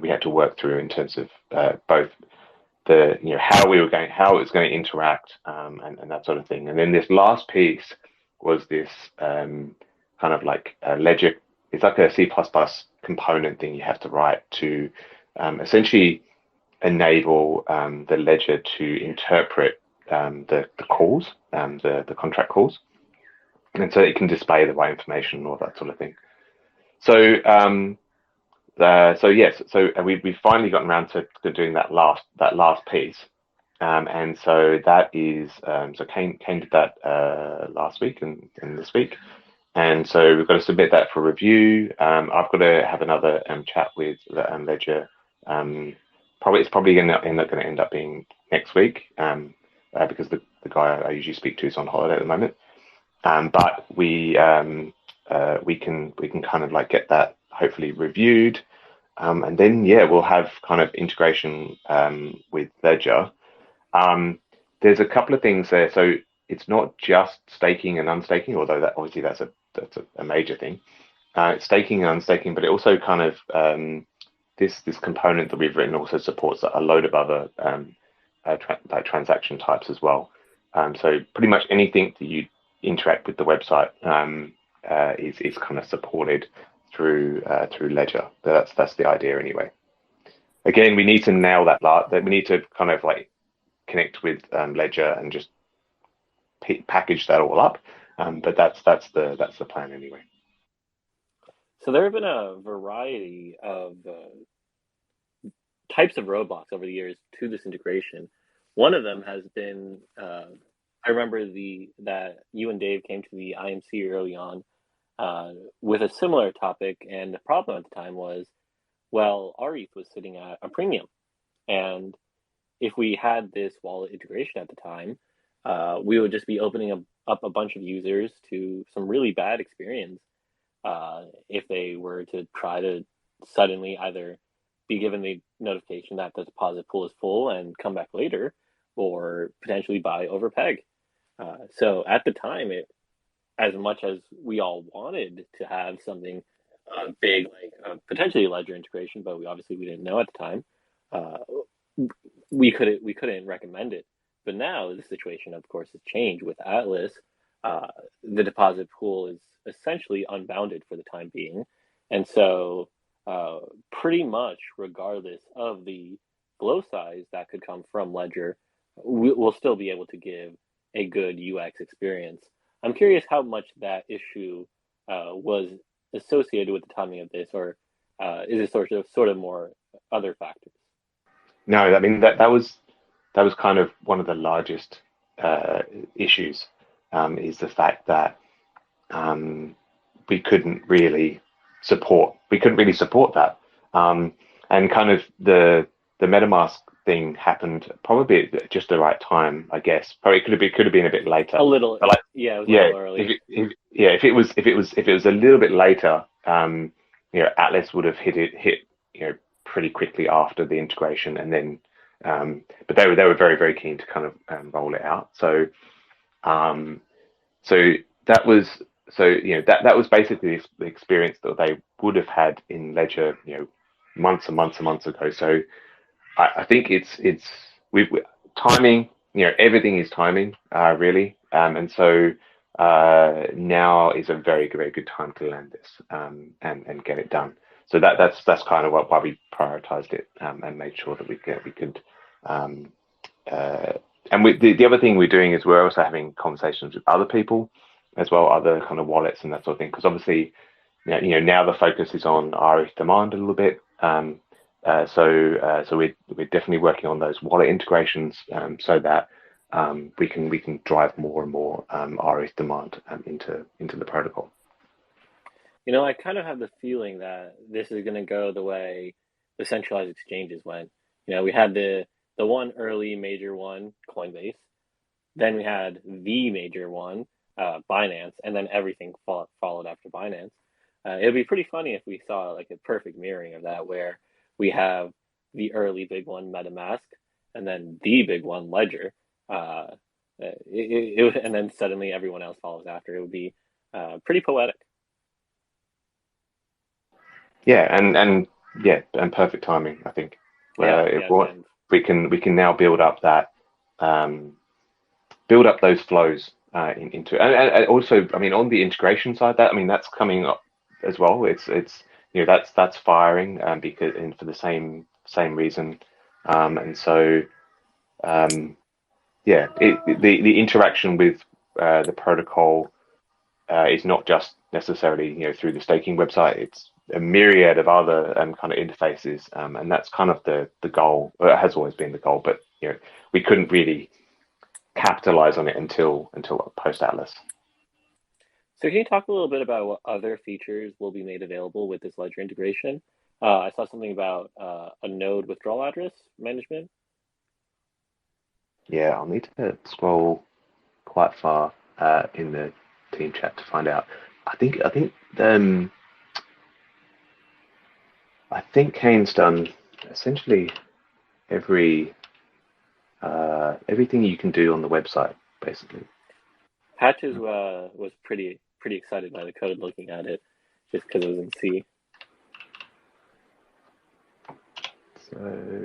we had to work through in terms of both the how it was going to interact and that sort of thing, and then this last piece was this kind of like a ledger. It's like a C++ component thing you have to write to essentially enable the ledger to interpret the calls, the contract calls, and so it can display the right information and all that sort of thing. So so yes, so we finally gotten around to doing that last piece, and so that is so came to that last week and this week, and so we've got to submit that for review. I've got to have another chat with Ledger. It's probably going to end up being next week, because the guy I usually speak to is on holiday at the moment. But we can kind of like get that hopefully reviewed, and then yeah, we'll have kind of integration with Ledger. There's a couple of things there. So it's not just staking and unstaking, although that obviously that's a major thing. It's staking and unstaking, but it also kind of this component that we've written also supports a load of other like transaction types as well. So pretty much anything that you interact with the website is kind of supported through Ledger. That's the idea anyway. Again, we need to nail that we need to kind of like connect with Ledger and just package that all up. But that's the plan anyway. So there have been a variety of types of roadblocks over the years to this integration. One of them has been I remember that you and Dave came to the IMC early on with a similar topic, and the problem at the time was, well, rETH was sitting at a premium, and if we had this wallet integration at the time, we would just be opening up a bunch of users to some really bad experience if they were to try to suddenly either be given the notification that the deposit pool is full and come back later, or potentially buy over peg. So at the time, as much as we all wanted to have something big like potentially a ledger integration, but we didn't know at the time. Uh, we couldn't recommend it. But now the situation, of course, has changed with Atlas. Uh, the deposit pool is essentially unbounded for the time being, and so pretty much regardless of the blow size that could come from Ledger, we'll still be able to give a good UX experience. I'm curious how much that issue was associated with the timing of this, or is it sort of more other factors? No, I mean that was kind of one of the largest issues, is the fact that um, we couldn't really support that, and kind of the MetaMask thing happened probably at just the right time, I guess. Probably could have been a bit later. A little, But like, yeah, it was a yeah, little early. if it was a little bit later, Atlas would have hit pretty quickly after the integration, and then but they were very, very keen to kind of roll it out. Um, so that was that was basically the experience that they would have had in Ledger, months and months and months ago. So I think it's we timing. Everything is timing, really, and so now is a very, very good time to land this and get it done. So that's kind of why we prioritized it and made sure that we could. Uh, and the other thing we're doing is we're also having conversations with other people as well, other kind of wallets and that sort of thing, because obviously, now the focus is on rETH demand a little bit. So we're definitely working on those wallet integrations so that we can drive more and more rETH demand into the protocol. I kind of have the feeling that this is going to go the way the centralized exchanges went. We had the one early major one, Coinbase. Then we had the major one, Binance, and then everything followed after Binance. It would be pretty funny if we saw like a perfect mirroring of that, where we have the early big one, MetaMask, and then the big one, Ledger. And then suddenly everyone else follows after. It would be pretty poetic. Yeah, and perfect timing, I think. Yeah. We can now build up that build up those flows into, and also, I mean, on the integration side, that's coming up as well. It's that's firing because, and for the same reason, and so the interaction with the protocol is not just necessarily through the staking website. It's a myriad of other kind of interfaces, and that's kind of the goal. It has always been the goal, but we couldn't really capitalize on it until post Atlas. So can you talk a little bit about what other features will be made available with this Ledger integration? I saw something about a node withdrawal address management. Yeah, I'll need to scroll quite far in the team chat to find out. I think Kane's done essentially everything you can do on the website, basically. Patches was pretty excited by the code looking at it, just because it was in C. So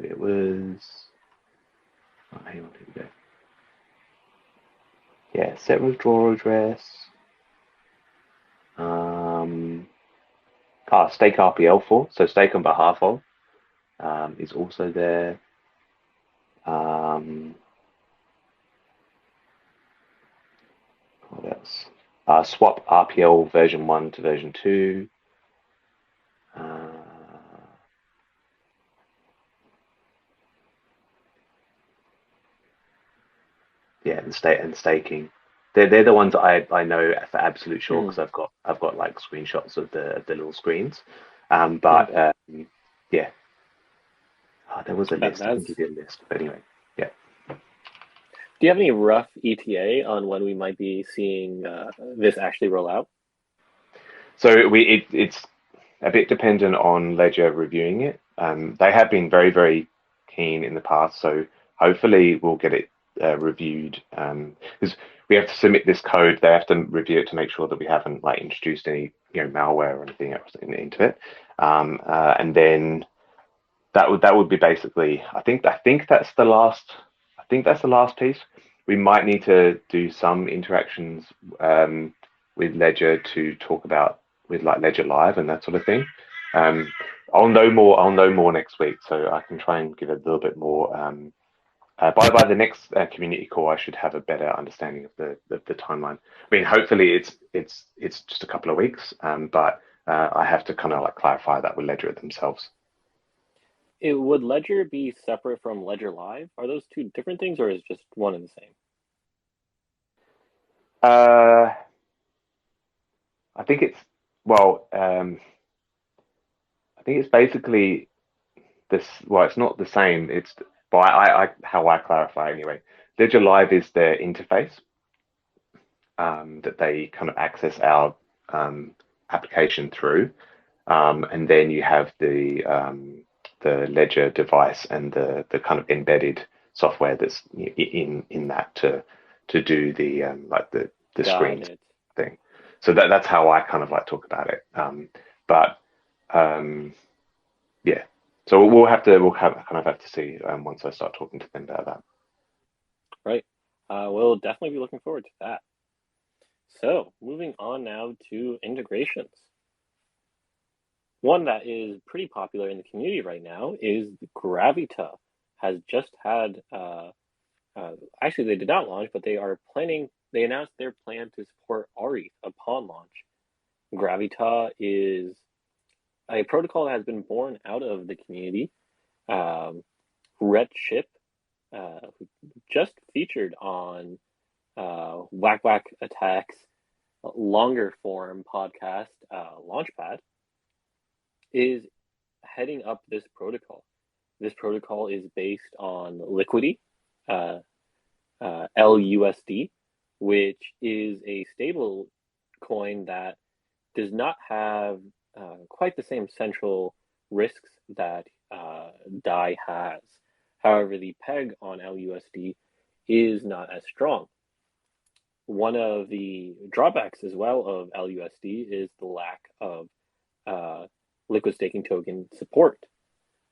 it was. Oh, hang on, here we go. Yeah, set withdrawal address. Stake RPL for, so stake on behalf of, is also there. What else? Swap RPL version 1 to version 2. And staking. They're the ones I know for absolute sure, because I've got like screenshots of the little screens. Yeah. Oh, there was a list. I think you did a list. But anyway, yeah. Do you have any rough ETA on when we might be seeing this actually roll out? So it's a bit dependent on Ledger reviewing it. They have been very, very keen in the past, so hopefully we'll get it reviewed, because we have to submit this code. They have to review it to make sure that we haven't like introduced any malware or anything else into it, and then that would be basically. I think that's the last. I think that's the last piece. We might need to do some interactions with Ledger to talk about with like Ledger Live and that sort of thing. I'll know more next week, so I can try and give a little bit more. By the next community call, I should have a better understanding of the timeline. I mean, hopefully it's just a couple of weeks, but I have to kind of like clarify that with Ledger themselves. Would Ledger be separate from Ledger Live? Are those two different things, or is it just one and the same? I think it's I think it's basically this. Well, it's not the same. It's how I clarify anyway. Ledger Live is their interface that they kind of access our application through, And then you have the ledger device and the kind of embedded software that's in that to do the like the Got screen it. thing. So that's how I kind of like talk about it. But yeah, so kind of have to see once I start talking to them about that. Right. We'll definitely be looking forward to that. So, moving on now to integrations. One that is pretty popular in the community right now is Gravita. Has just had, actually, they did not launch, but they are planning, they announced their plan to support rETH upon launch. Gravita is a protocol that has been born out of the community. Red who just featured on Whack Whack Attacks longer form podcast, Launchpad, is heading up this protocol. This protocol is based on Liquidity, LUSD, which is a stable coin that does not have quite the same central risks that DAI has. However, the peg on LUSD is not as strong. One of the drawbacks as well of LUSD is the lack of liquid staking token support.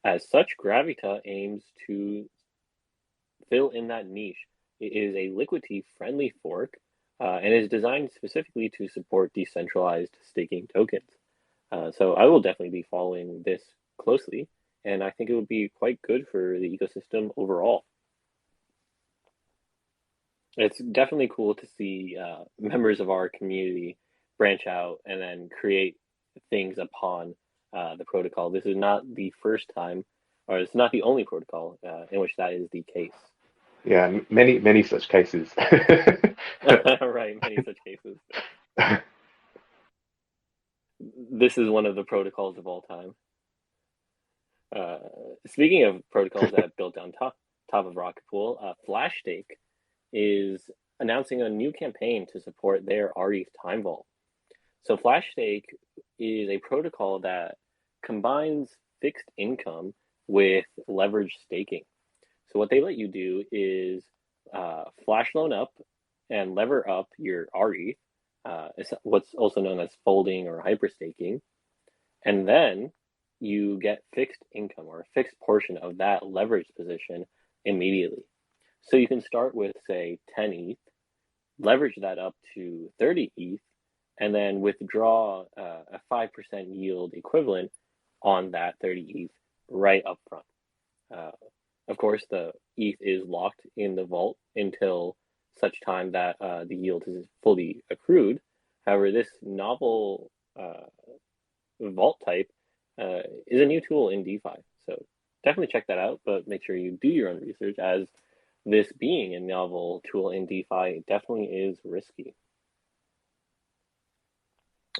As such, Gravita aims to fill in that niche. It is a liquidity-friendly fork and is designed specifically to support decentralized staking tokens. So I will definitely be following this closely, and I think it would be quite good for the ecosystem overall. It's definitely cool to see members of our community branch out and then create things upon the protocol. This is not the first time, or it's not the only protocol in which that is the case. Yeah, many such cases. Right, many such cases. This is one of the protocols of all time. Speaking of protocols that are built on top of Rocket Pool, Flashstake is announcing a new campaign to support their rETH time vault. So Flashstake is a protocol that combines fixed income with leveraged staking. So what they let you do is flash loan up and lever up your rETH, what's also known as folding or hyperstaking, and then you get fixed income or a fixed portion of that leveraged position immediately. So you can start with, say, 10 ETH, leverage that up to 30 ETH, and then withdraw a 5% yield equivalent on that 30 ETH right up front. Of course, the ETH is locked in the vault until such time that the yield is fully accrued. However, this novel vault type is a new tool in DeFi. So definitely check that out, but make sure you do your own research, as this being a novel tool in DeFi definitely is risky.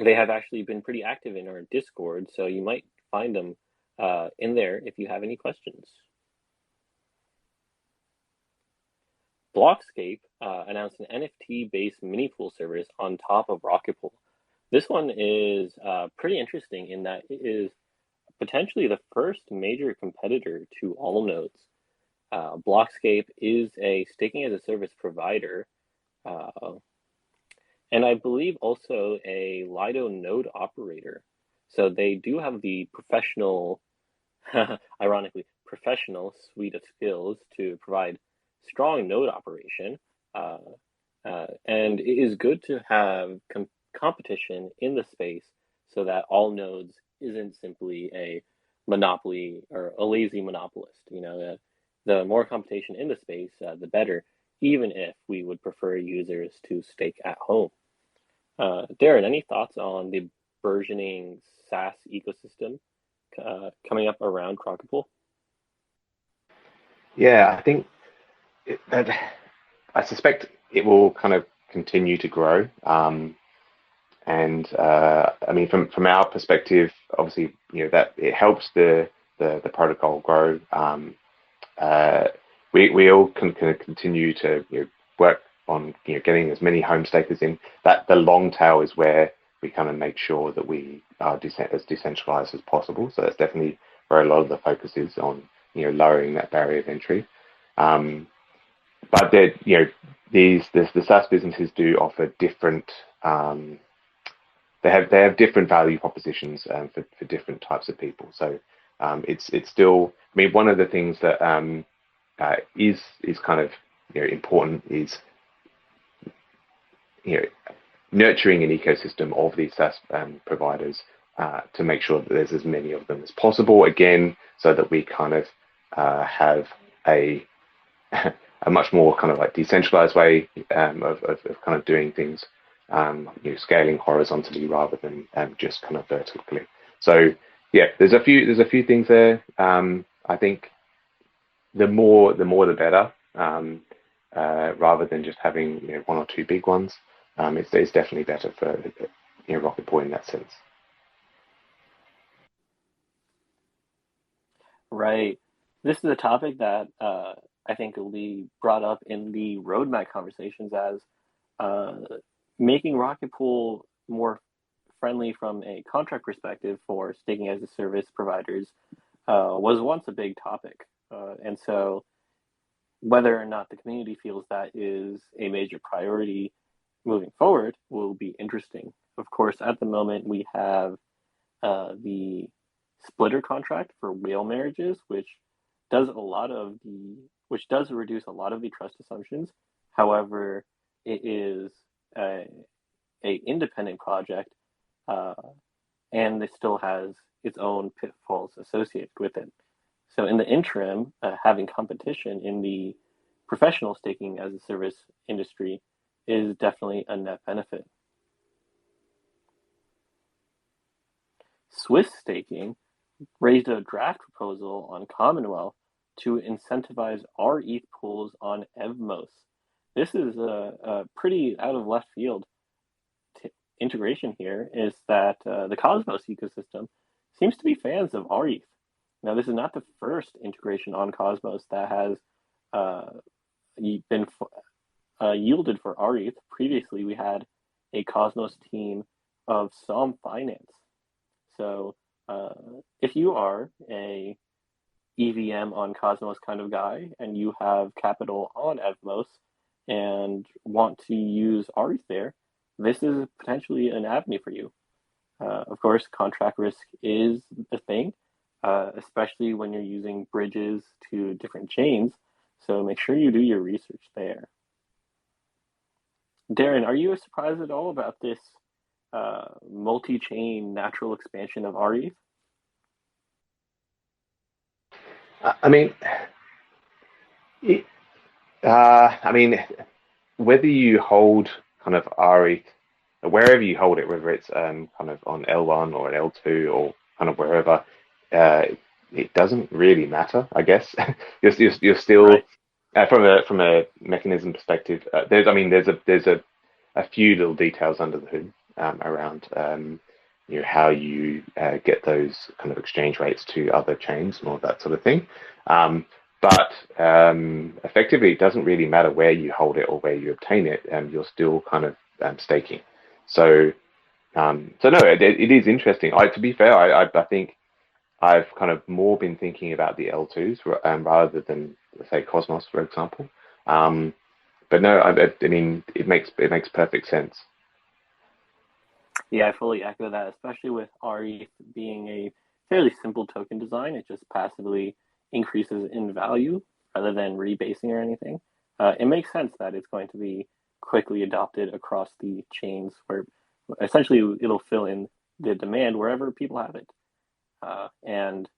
They have actually been pretty active in our Discord, so you might find them in there if you have any questions. Blockscape announced an NFT-based mini pool service on top of Rocket Pool. This one is pretty interesting in that it is potentially the first major competitor to Allnodes. Blockscape is a staking as a service provider, and I believe also a Lido node operator. So they do have the professional, ironically, professional suite of skills to provide strong node operation. And it is good to have competition in the space so that Allnodes isn't simply a monopoly or a lazy monopolist. You know, the more competition in the space, the better, even if we would prefer users to stake at home. Darren, any thoughts on the burgeoning SaaS ecosystem coming up around Rocket Pool? Yeah, I think I suspect it will kind of continue to grow. And I mean, from our perspective, obviously, you know, that it helps the protocol grow. We all can continue to work on getting as many home stakers in. That the long tail is where we kind of make sure that we are as decentralized as possible. So that's definitely where a lot of the focus is on, lowering that barrier of entry. But the SaaS businesses do offer different. They have different value propositions for different types of people. So it's still. I mean, one of the things that is kind of important is nurturing an ecosystem of these SaaS providers to make sure that there's as many of them as possible. Again, so that we kind of have a a much more kind of like decentralized way of kind of doing things, scaling horizontally rather than just kind of vertically. So yeah, there's a few things there. I think the more the better, rather than just having one or two big ones. It's definitely better for Rocket Boy in that sense. Right. This is a topic that I think will be brought up in the roadmap conversations as uh, making Rocket Pool more friendly from a contract perspective for staking as a service providers was once a big topic. And so whether or not the community feels that is a major priority moving forward will be interesting. Of course, at the moment, we have the splitter contract for whale marriages, which does reduce a lot of the trust assumptions. However, it is a independent project, uh, and it still has its own pitfalls associated with it. So in the interim, having competition in the professional staking as a service industry is definitely a net benefit. Swiss staking raised a draft proposal on Commonwealth to incentivize rETH pools on Evmos. This is a pretty out of left field integration here, is that the Cosmos ecosystem seems to be fans of rETH. Now, this is not the first integration on Cosmos that has uh, been yielded for rETH. Previously, we had a Cosmos team of some finance. So uh, if you are a EVM on Cosmos kind of guy and you have capital on Evmos and want to use rETH there, this is potentially an avenue for you. Of course, contract risk is a thing, especially when you're using bridges to different chains. So make sure you do your research there. Darren, are you surprised at all about this multi-chain natural expansion of rETH? I mean, it, I mean, whether you hold kind of rETH, wherever you hold it, whether it's kind of on L1 or L2 or kind of wherever, uh, it doesn't really matter, I guess. You're still Right. from a mechanism perspective. There's a few little details under the hood around how you get those kind of exchange rates to other chains and all that sort of thing. Um, but effectively, it doesn't really matter where you hold it or where you obtain it, and you're still kind of staking. So, so no, it is interesting. To be fair, I think I've kind of more been thinking about the L2s rather than, say, Cosmos, for example. Um, but no, I mean, it makes perfect sense. Yeah, I fully echo that, especially with rETH being a fairly simple token design. It just passively increases in value rather than rebasing or anything. It makes sense that it's going to be quickly adopted across the chains where essentially it'll fill in the demand wherever people have it. And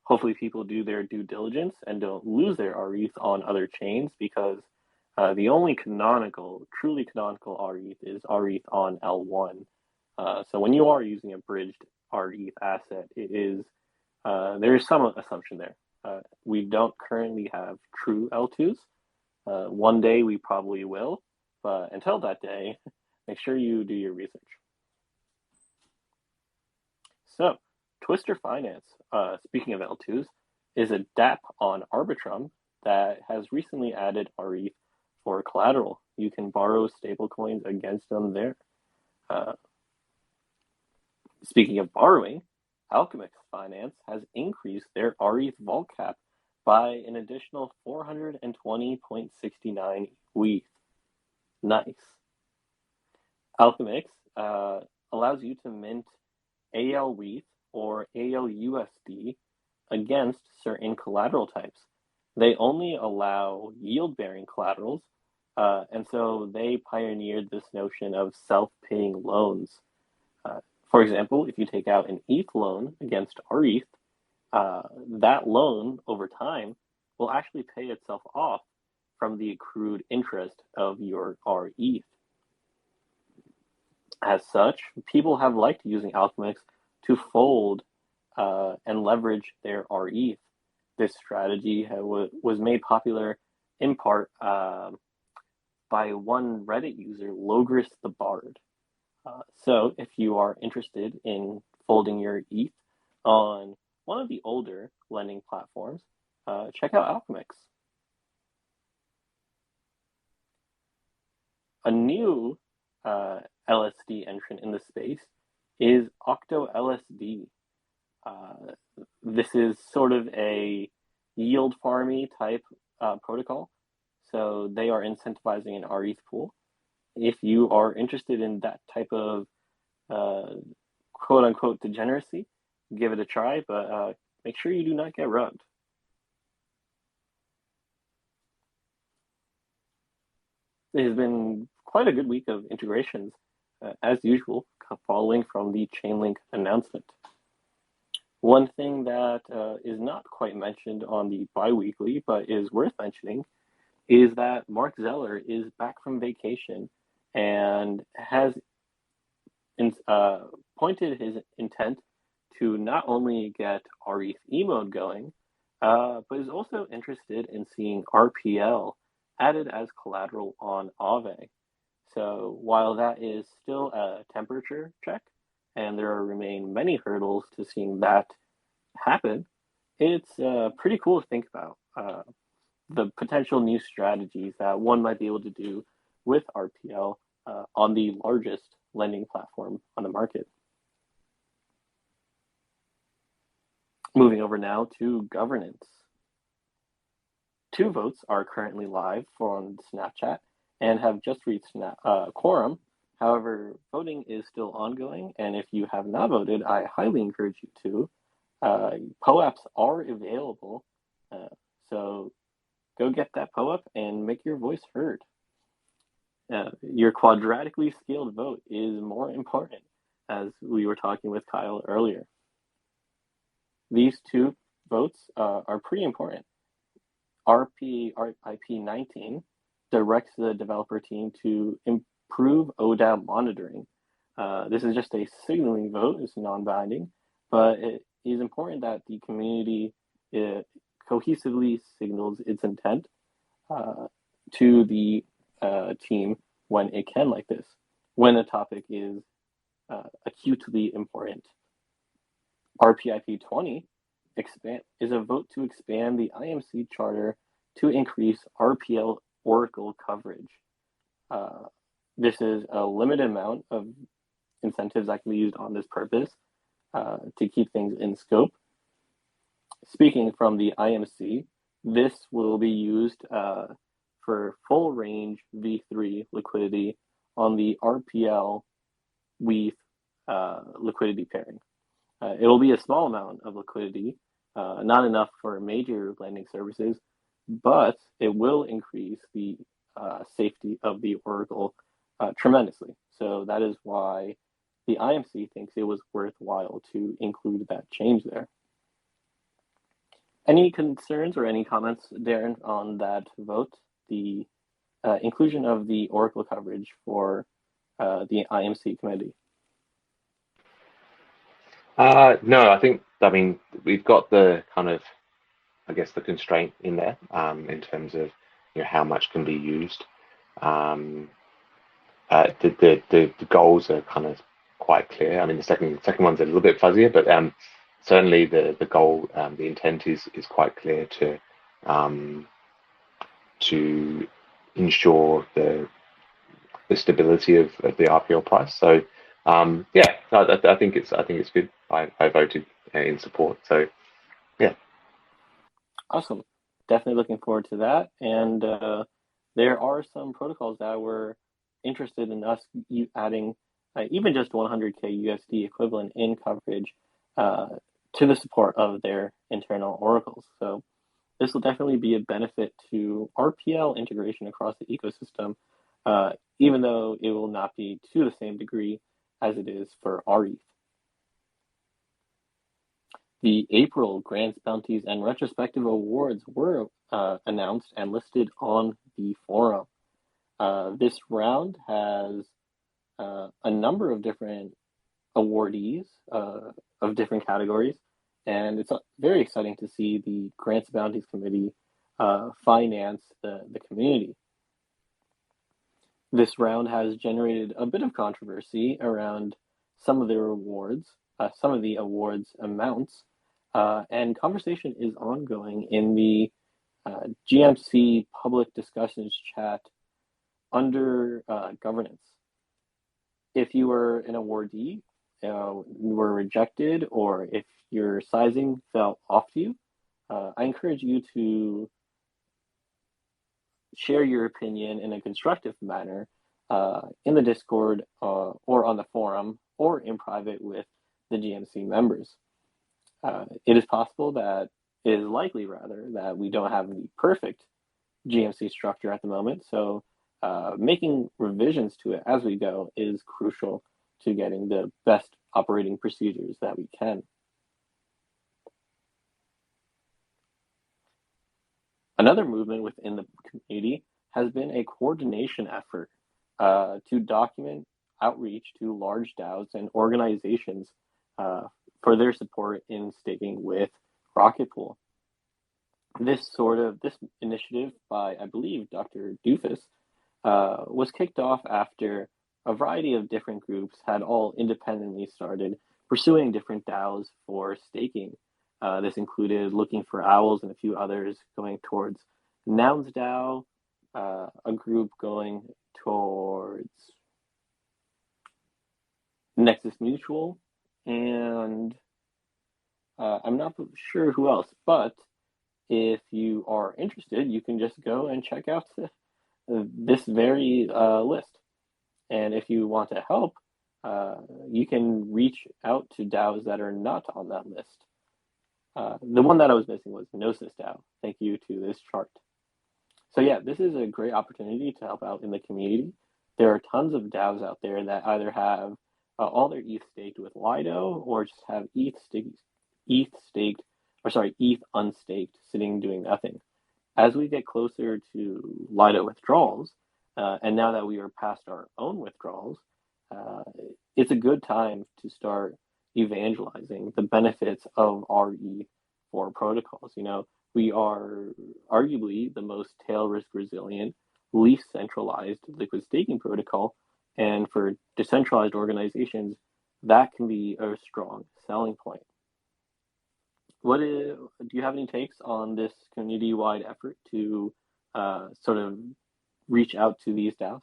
hopefully people do their due diligence and don't lose their rETH on other chains because the only truly canonical rETH is rETH on L1. So when you are using a bridged rETH asset, there is some assumption there. We don't currently have true L2s. One day we probably will, but until that day, make sure you do your research. So, Twister Finance, speaking of L2s, is a DApp on Arbitrum that has recently added rETH for collateral. You can borrow stablecoins against them there. Uh, Speaking of borrowing, Alchemix Finance has increased their rETH vault cap by an additional 420.69 ETH. Nice. Alchemix allows you to mint ALWETH or ALUSD against certain collateral types. They only allow yield-bearing collaterals, and so they pioneered this notion of self-paying loans. For example, if you take out an ETH loan against rETH, that loan over time will actually pay itself off from the accrued interest of your rETH. As such, people have liked using Alchemix to fold and leverage their rETH. This strategy was made popular in part by one Reddit user, Logris the Bard. So if you are interested in folding your ETH on one of the older lending platforms, check out Alchemix. A new LSD entrant in the space is OctoLSD. This is sort of a yield farmy type protocol. So they are incentivizing an rETH pool. If you are interested in that type of quote unquote degeneracy, give it a try, but make sure you do not get rugged. It has been quite a good week of integrations, as usual, following from the Chainlink announcement. One thing that is not quite mentioned on the bi-weekly, but is worth mentioning, is that Mark Zeller is back from vacation and has pointed his intent to not only get rETH mode going, but is also interested in seeing RPL added as collateral on Aave. So while that is still a temperature check, and there remain many hurdles to seeing that happen, it's pretty cool to think about the potential new strategies that one might be able to do with RPL on the largest lending platform on the market. Moving over now to governance. 2 votes are currently live on Snapchat and have just reached quorum. However, voting is still ongoing, and if you have not voted, I highly encourage you to. POAPs are available, so go get that POAP and make your voice heard. Your quadratically scaled vote is more important, as we were talking with Kyle earlier. These 2 votes are pretty important. RIP19 directs the developer team to improve ODAP monitoring. This is just a signaling vote, it's non-binding, but it is important that the community cohesively signals its intent to the team when it can like this, when a topic is acutely important. RPIP20 is a vote to expand the IMC charter to increase RPL Oracle coverage. This is a limited amount of incentives that can be used on this purpose to keep things in scope. Speaking from the IMC, this will be used for full range V3 liquidity on the RPL WETH liquidity pairing. It will be a small amount of liquidity, not enough for major lending services, but it will increase the safety of the Oracle tremendously. So that is why the IMC thinks it was worthwhile to include that change there. Any concerns or any comments, Darren, on that vote, the inclusion of the Oracle coverage for the IMC committee? No, I mean, we've got the kind of, I guess, the constraint in there in terms of how much can be used. The goals are kind of quite clear. I mean, the second one's a little bit fuzzier, but certainly the goal, the intent is quite clear to ensure the stability of the RPL price. So Yeah, I think it's good. I voted in support. So yeah. Awesome. Definitely looking forward to that. And there are some protocols that were interested in us adding even just 100K USD equivalent in coverage uh, to the support of their internal oracles. So this will definitely be a benefit to RPL integration across the ecosystem, even though it will not be to the same degree as it is for rETH. The April grants, bounties, and retrospective awards were announced and listed on the forum. This round has a number of different awardees of different categories, and it's very exciting to see the Grants Bounties Committee finance the community. This round has generated a bit of controversy around some of their awards, some of the awards amounts, and conversation is ongoing in the GMC public discussions chat under governance. If you were an awardee, were rejected, or if your sizing fell off to you, I encourage you to share your opinion in a constructive manner in the Discord or on the forum or in private with the GMC members. It is possible that it is likely, rather, that we don't have the perfect GMC structure at the moment. So making revisions to it as we go is crucial to getting the best operating procedures that we can. Another movement within the community has been a coordination effort to document outreach to large DAOs and organizations for their support in staking with Rocket Pool. This initiative by, I believe, Dr. Doofus was kicked off after a variety of different groups had all independently started pursuing different DAOs for staking. This included Looking for Owls and a few others going towards Nouns DAO, a group going towards Nexus Mutual, and I'm not sure who else, but if you are interested, you can just go and check out this very list. And if you want to help, you can reach out to DAOs that are not on that list. The one that I was missing was Gnosis DAO. Thank you to this chart. So yeah, this is a great opportunity to help out in the community. There are tons of DAOs out there that either have all their ETH staked with Lido or just have ETH unstaked, sitting doing nothing. As we get closer to Lido withdrawals, and now that we are past our own withdrawals, it's a good time to start evangelizing the benefits of RE4 protocols. You know, we are arguably the most tail risk resilient, least centralized liquid staking protocol, and for decentralized organizations, that can be a strong selling point. Do you have any takes on this community-wide effort to sort of reach out to these DAOs?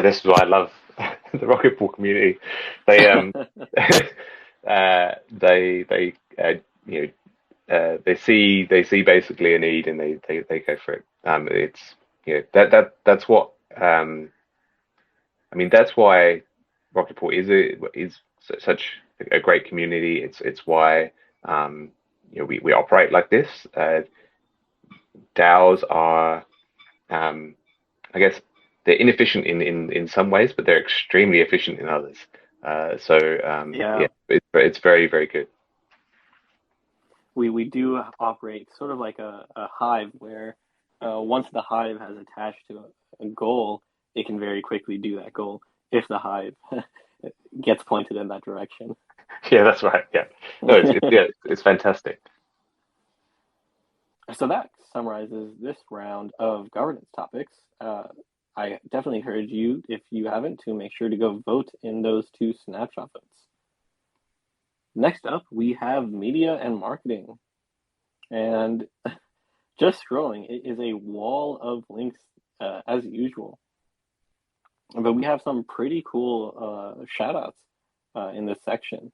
This is why I love the Rocket Pool community. They they you know they see basically a need and they go for it. It's that's what I mean. That's why Rocket Pool is such a great community. It's why we operate like this. DAOs are I guess they're inefficient in some ways, but they're extremely efficient in others. Yeah, it's very, very good. we do operate sort of like a hive where once the hive has attached to a goal, it can very quickly do that goal if the hive gets pointed in that direction. Yeah, that's right. Yeah, no, it's fantastic. So that summarizes this round of governance topics. I definitely encourage you, if you haven't, to make sure to go vote in those two snapshot votes. Next up, we have media and marketing. And just scrolling, it is a wall of links as usual. But we have some pretty cool shout outs in this section.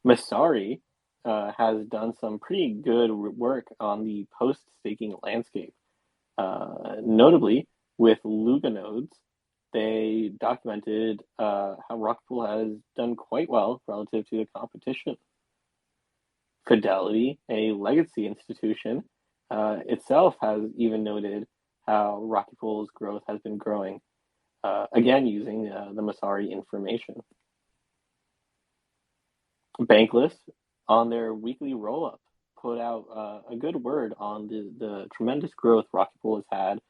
Masari has done some pretty good work on the post staking landscape. Notably, with Luga nodes, they documented how Rock Pool has done quite well relative to the competition. Fidelity, a legacy institution, itself has even noted how Rocky Pool's growth has been growing, again using the Masari information. Bankless, on their weekly roll-up, put out a good word on the tremendous growth Rocky Pool has had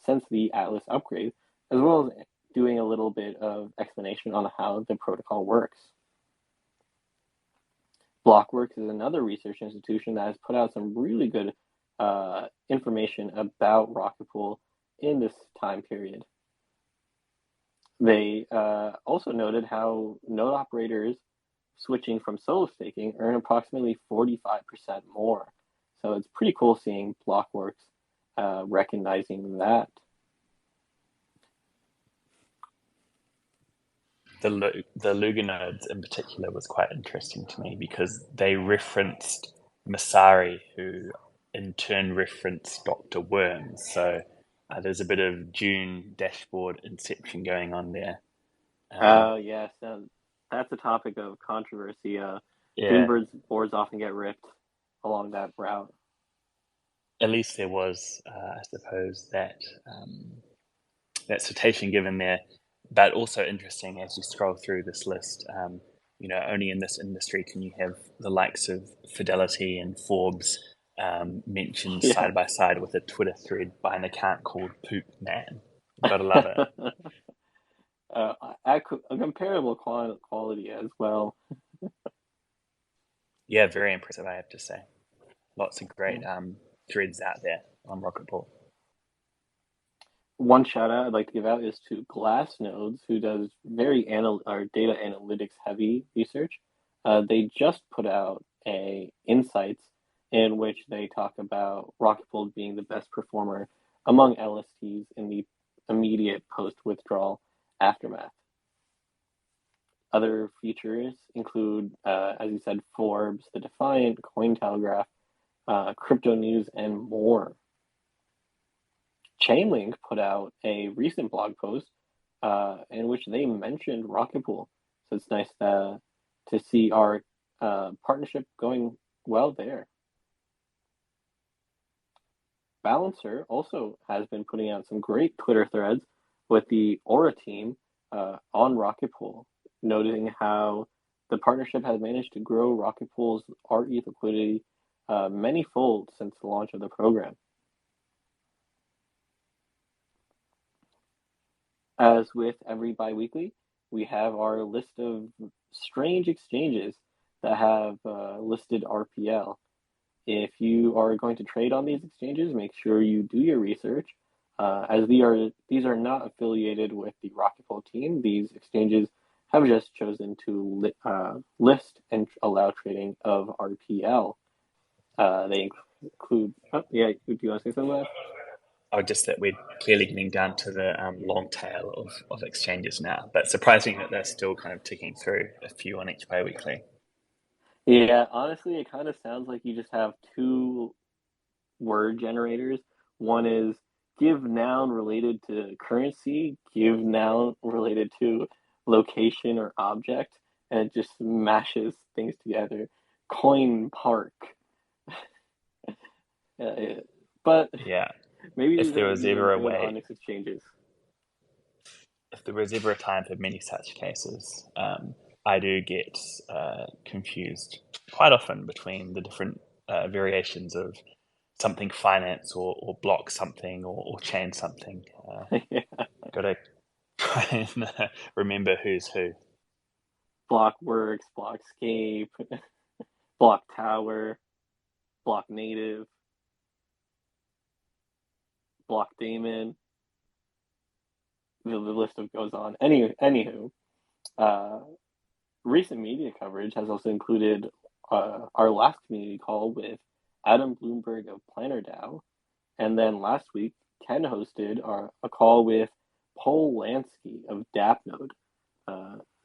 since the Atlas upgrade, as well as doing a little bit of explanation on how the protocol works. Blockworks is another research institution that has put out some really good information about Rocket Pool in this time period. They also noted how node operators switching from solo staking earn approximately 45% more. So it's pretty cool seeing Blockworks recognizing that. The Luga nodes in particular was quite interesting to me because they referenced Masari, who in turn referenced Dr. Worms. So there's a bit of June dashboard inception going on there. Oh, yes. That's a topic of controversy. Yeah, Doombird's boards often get ripped along that route. at least there was, I suppose, that citation given there. But also interesting as you scroll through this list, only in this industry can you have the likes of Fidelity and Forbes mentioned Yeah. side by side with a Twitter thread by an account called Poop Man. Gotta love it. A comparable quality as well. Yeah, very impressive, I have to say. Lots of great threads out there on Rocket Pool. One shout out I'd like to give out is to Glassnodes, who does very data analytics heavy research. They just put out a insights in which they talk about Rocket Pool being the best performer among LSTs in the immediate post withdrawal aftermath. Other features include, as you said, Forbes, The Defiant, Cointelegraph, Crypto News, and more. Chainlink put out a recent blog post in which they mentioned Rocket Pool. So it's nice to see our partnership going well there. Balancer also has been putting out some great Twitter threads with the Aura team on Rocket Pool, noting how the partnership has managed to grow Rocket Pool's rETH liquidity many-fold since the launch of the program. As with every biweekly, we have our list of strange exchanges that have listed RPL. If you are going to trade on these exchanges, make sure you do your research, as these are not affiliated with the Rocket Pool team. These exchanges have just chosen to list and allow trading of RPL. They include. Oh, yeah, do you want to say something about that? Oh, just that we're clearly getting down to the long tail of exchanges now. But surprising that they're still kind of ticking through a few on each biweekly. Yeah, honestly, it kind of sounds like you just have two word generators. One is give noun related to currency, give noun related to location or object, and it just mashes things together. Coin park. But Yeah. maybe If these there are was even ever a good way, Onyx exchanges. if there was ever a time for many such cases, I do get confused quite often between the different variations of something finance or block something or chain something. Yeah. Got to try and remember who's who. Blockworks, Blockscape, Block Tower, Block Native, Block Daemon. The list of goes on. Anywho, uh, recent media coverage has also included our last community call with Adam Bloomberg of PlannerDAO, and then last week Ken hosted a call with Polanski of Dapnode.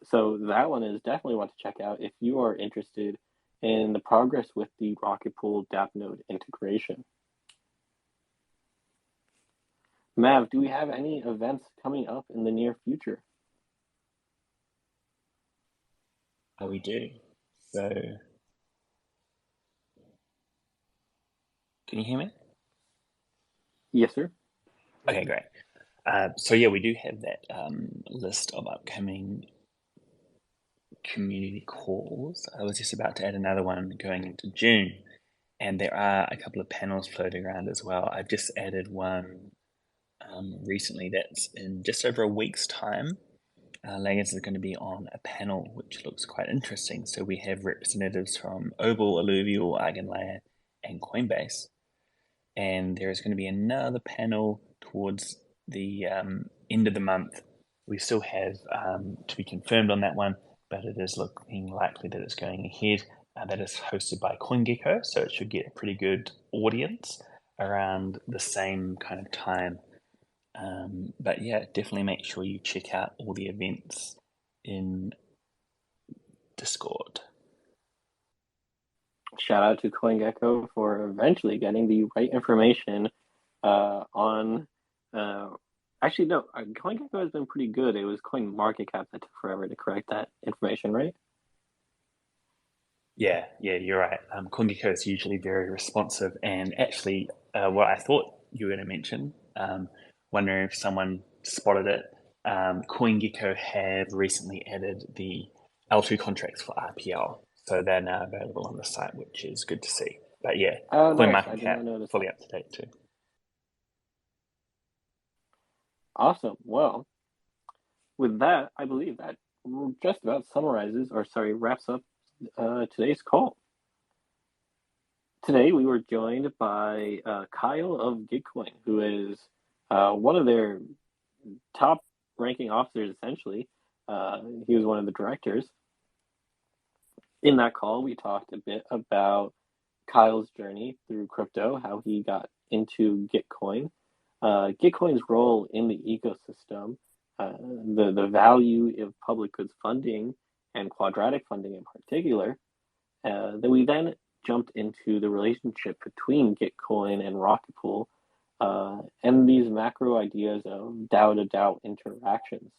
So that one is definitely one to check out if you are interested in the progress with the Rocket Pool Dapnode integration. Mav, do we have any events coming up in the near future? We do. So, can you hear me? Yes, sir. Okay, great. So yeah, we do have that list of upcoming community calls. I was just about to add another one going into June, and there are a couple of panels floating around as well. I've just added one recently that's in just over a week's time. Langers is going to be on a panel which looks quite interesting. So we have representatives from Oval, Alluvial, Eigenlayer, and Coinbase. And there is going to be another panel towards the end of the month. We still have to be confirmed on that one, but it is looking likely that it's going ahead. That is hosted by CoinGecko, so it should get a pretty good audience around the same kind of time. But yeah, definitely make sure you check out all the events in Discord. Shout out to CoinGecko for eventually getting the right information on. Actually, no, CoinGecko has been pretty good. It was CoinMarketCap that took forever to correct that information, right? Yeah, you're right. CoinGecko is usually very responsive, and actually, what I thought you were going to mention, wondering if someone spotted it, CoinGecko have recently added the L2 contracts for RPL, so they're now available on the site, which is good to see. But yeah, Nice. I did not notice CoinMarketCap fully that. up to date too. Awesome. Well, with that, I believe that just about wraps up today's call. Today we were joined by Kyle of Gitcoin, who is one of their top ranking officers, essentially. He was one of the directors. In that call, we talked a bit about Kyle's journey through crypto, how he got into Gitcoin, Gitcoin's role in the ecosystem, the value of public goods funding and quadratic funding in particular. We then jumped into the relationship between Gitcoin and Rocket Pool and these macro ideas of DAO to DAO interactions.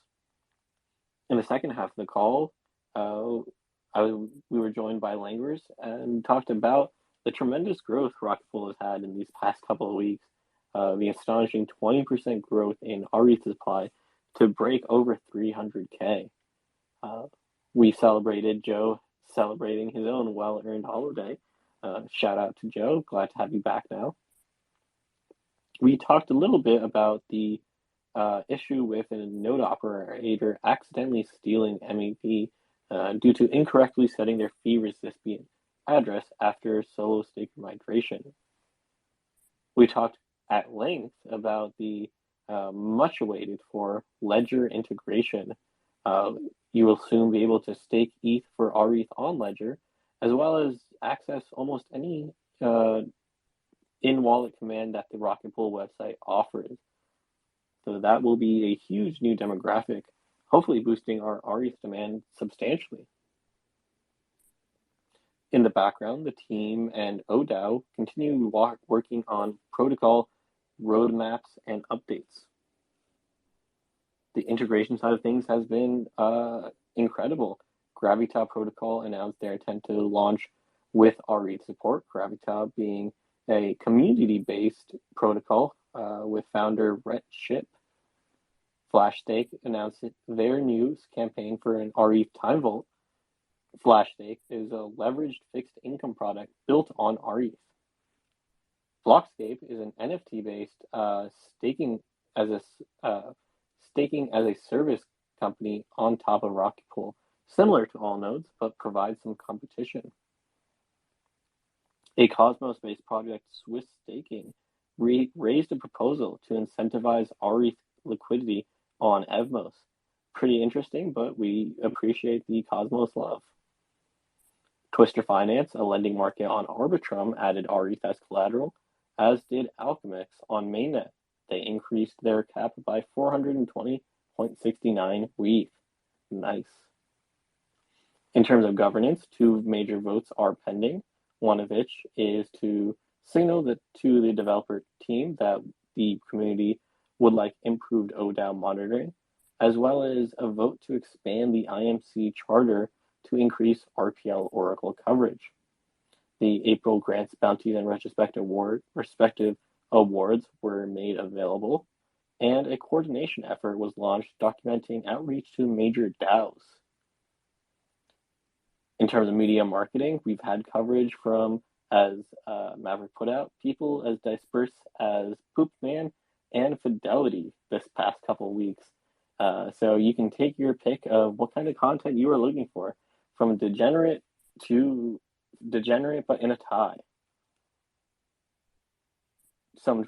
In the second half of the call, we were joined by Langers and talked about the tremendous growth Rocket Pool has had in these past couple of weeks. The astonishing 20% growth in rETH supply to break over 300K. We celebrated Joe celebrating his own well-earned holiday. Shout out to Joe. Glad to have you back now. We talked a little bit about the issue with a node operator accidentally stealing MEV due to incorrectly setting their fee recipient address after solo staker migration. We talked at length about the much awaited for Ledger integration. You will soon be able to stake ETH for rETH on Ledger, as well as access almost any in-wallet command that the Rocket Pool website offers. So that will be a huge new demographic, hopefully boosting our rETH demand substantially. In the background, the team and ODAO continue working on protocol roadmaps and updates. The integration side of things has been incredible. Gravita Protocol announced their intent to launch with rETH support, Gravita being a community-based protocol with founder Rhett Ship. Flashstake announced their news campaign for an rETH time vault. Flashstake is a leveraged fixed income product built on rETH. Blockscape is an NFT-based staking as a service company on top of Rocket Pool, similar to Allnodes, but provides some competition. A Cosmos-based project, Swiss Staking, raised a proposal to incentivize rETH liquidity on Evmos. Pretty interesting, but we appreciate the Cosmos love. Twister Finance, a lending market on Arbitrum, added rETH as collateral, as did Alchemix on Mainnet. They increased their cap by 420.69 rETH. Nice. In terms of governance, two major votes are pending, one of which is to signal to the developer team that the community would like improved ODAO monitoring, as well as a vote to expand the IMC charter to increase RPL Oracle coverage. The April grants, bounties, and respective awards were made available, and a coordination effort was launched documenting outreach to major DAOs. In terms of media marketing, we've had coverage from, as Maverick put out, people as dispersed as Poopman and Fidelity this past couple of weeks. So you can take your pick of what kind of content you are looking for, from degenerate to degenerate but in a tie. Some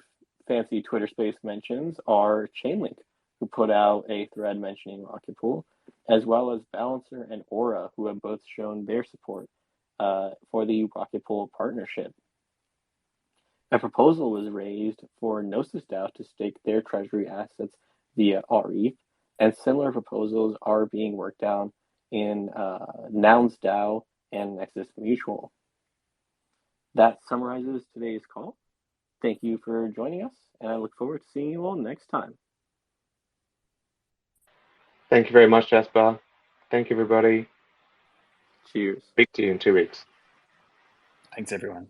fancy Twitter space mentions are Chainlink, who put out a thread mentioning Rocket Pool, as well as Balancer and Aura, who have both shown their support for the Rocket Pool partnership. A proposal was raised for Gnosis DAO to stake their treasury assets via rETH, and similar proposals are being worked on in Nouns DAO and Nexus Mutual. That summarizes today's call. Thank you for joining us, and I look forward to seeing you all next time. Thank you very much, Jasper. Thank you, everybody. Cheers. Speak to you in 2 weeks. Thanks, everyone.